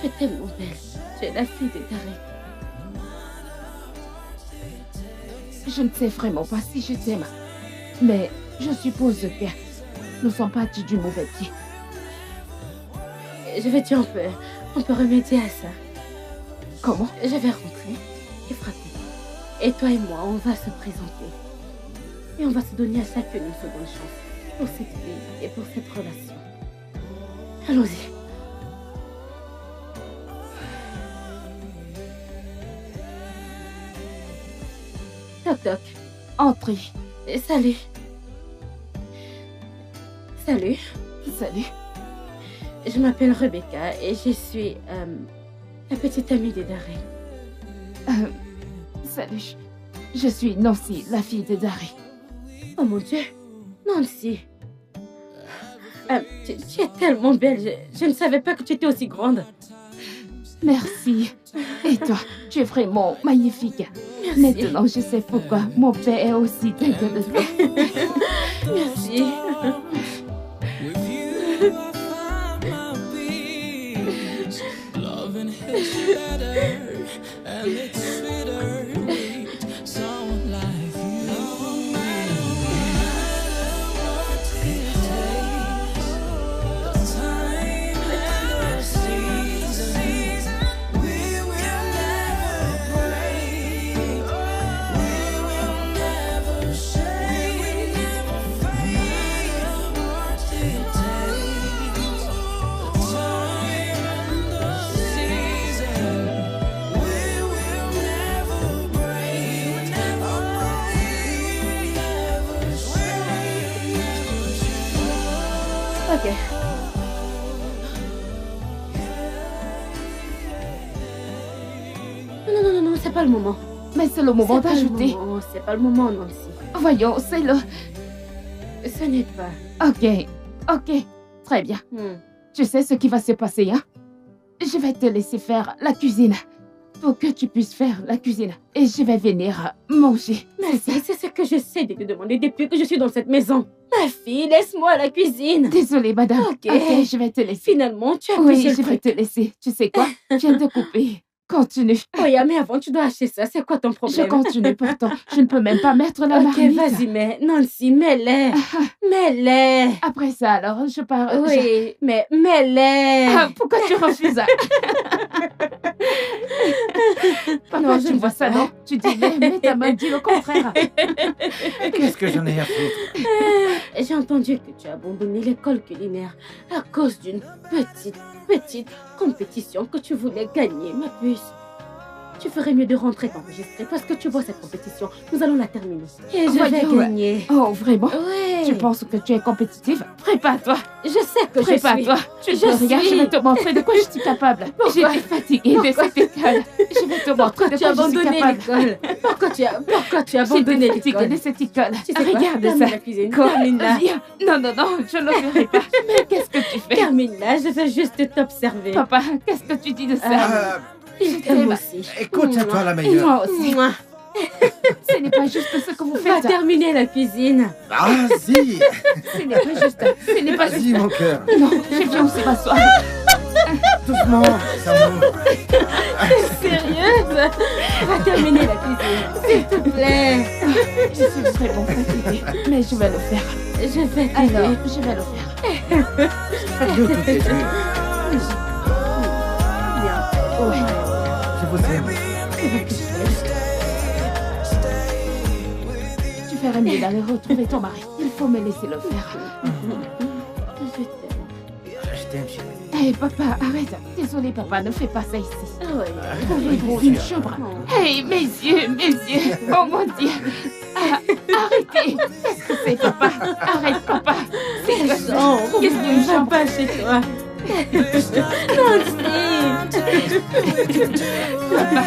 Tu es tellement belle. Tu es la fille de Derek. Je ne sais vraiment pas si je t'aime. Mais je suppose que nous sommes partis du mauvais pied. Je veux dire, on peut remédier à ça. Comment? Je vais rentrer et frapper. Et toi et moi, on va se présenter. Et on va se donner à chacune une seconde chance pour cette vie et pour cette relation. Allons-y. Toc toc. Entrez. Salut. Salut. Salut. Je m'appelle Rebecca et je suis la petite amie de Darry. Salut. Je suis Nancy, la fille de Darry. Oh mon Dieu. Nancy. Tu es tellement belle. Je ne savais pas que tu étais aussi grande. Merci. Et toi, tu es vraiment magnifique. Merci. Maintenant, je sais pourquoi mon père est aussi dingue de toi. Merci. With you, I find my peace. Loving is better, and it's sweeter with someone like you. No matter what it takes, the time and the season, we will never break. We will never shake. No matter what it takes, the time and the season, we will never break. Oh, we never shake. Ok. Non, c'est pas le moment. Mais c'est le moment d'ajouter. C'est pas le moment, Nancy. Voyons, c'est le... Ce n'est pas. Ok. Très bien. Hmm. Tu sais ce qui va se passer, hein? Je vais te laisser faire la cuisine. Pour que tu puisses faire la cuisine. Et je vais venir manger. Merci, c'est ce que j'essaie de te demander depuis que je suis dans cette maison. Ma fille, laisse-moi la cuisine. Désolée, madame. Ok. Je vais te laisser. Finalement, tu as Oui, poussé le je vais truc. te laisser. Tu sais quoi? Je viens de couper. Continue. Oui, mais avant, tu dois acheter ça. C'est quoi ton Je problème? continue pourtant. Je ne peux même pas mettre la Ok, marmite. vas-y, mais Nancy, mets-les. Mets-les. Après ça, alors, je pars. Oui, mais mets-les. Pourquoi tu refuses? Papa, Non, je tu ne vois veux ça, pas. non? Tu dis, mais ta main dit le contraire. Qu'est-ce que j'en ai à foutre? J'ai entendu que tu as abandonné l'école culinaire à cause d'une petite compétition que tu voulais gagner, ma puce. tu ferais mieux de rentrer t'enregistrer parce que tu vois cette compétition, nous allons la terminer. Et je vais Voyons. gagner. Oh, vraiment? Ouais. Tu penses que tu es compétitive? Prépare-toi. Je sais que je suis. Prépare-toi. Tu Je peux regarder, je suis. vais te montrer de quoi je suis capable. J'étais fatiguée de cette école. Je vais te montrer de Tu as quoi je suis abandonné capable. l'école. Pourquoi tu as abandonné J'étais fatiguée l'école? de cette école. Tu sais quoi? Regarde Termine ça. la cuisine. Quoi? Termine-la. Viens. Non, non, non, je ne le ferai pas. Mais qu'est-ce que tu fais? Termine-la, je vais juste t'observer. Papa, qu'est-ce que tu dis de ça? Je t'aime aussi. Écoute, c'est toi la meilleure. Moi aussi. Mouah. Ce n'est pas juste ce que vous Va faites. terminer la cuisine. Vas-y, Ce n'est pas juste. Ce n'est pas vas-y juste. mon cœur. Non, je viens aussi m'asseoir. Doucement, Samu. Sérieuse? Va terminer la cuisine. S'il te plaît. Je suis vraiment fatiguée. Mais je vais le faire. Je vais Alors, t'aider. je vais le faire. Faites-le toutes les deux. Ouais. Je vous aime. Tu ferais mieux d'aller retrouver ton mari. Il faut me laisser le faire. Je t'aime, chérie. Hé, papa, arrête. Désolé, papa, ne fais pas ça ici. Ah ouais. Ouvrez-vous une chambre. Hé, mes yeux. Oh mon Dieu. Ah, arrêtez. Qu'est-ce que c'est, papa? Arrête, papa. C'est quoi ça? Oh, Qu'est-ce qu'il y a une va chambre? pas chez toi. Non, Steve. Papa,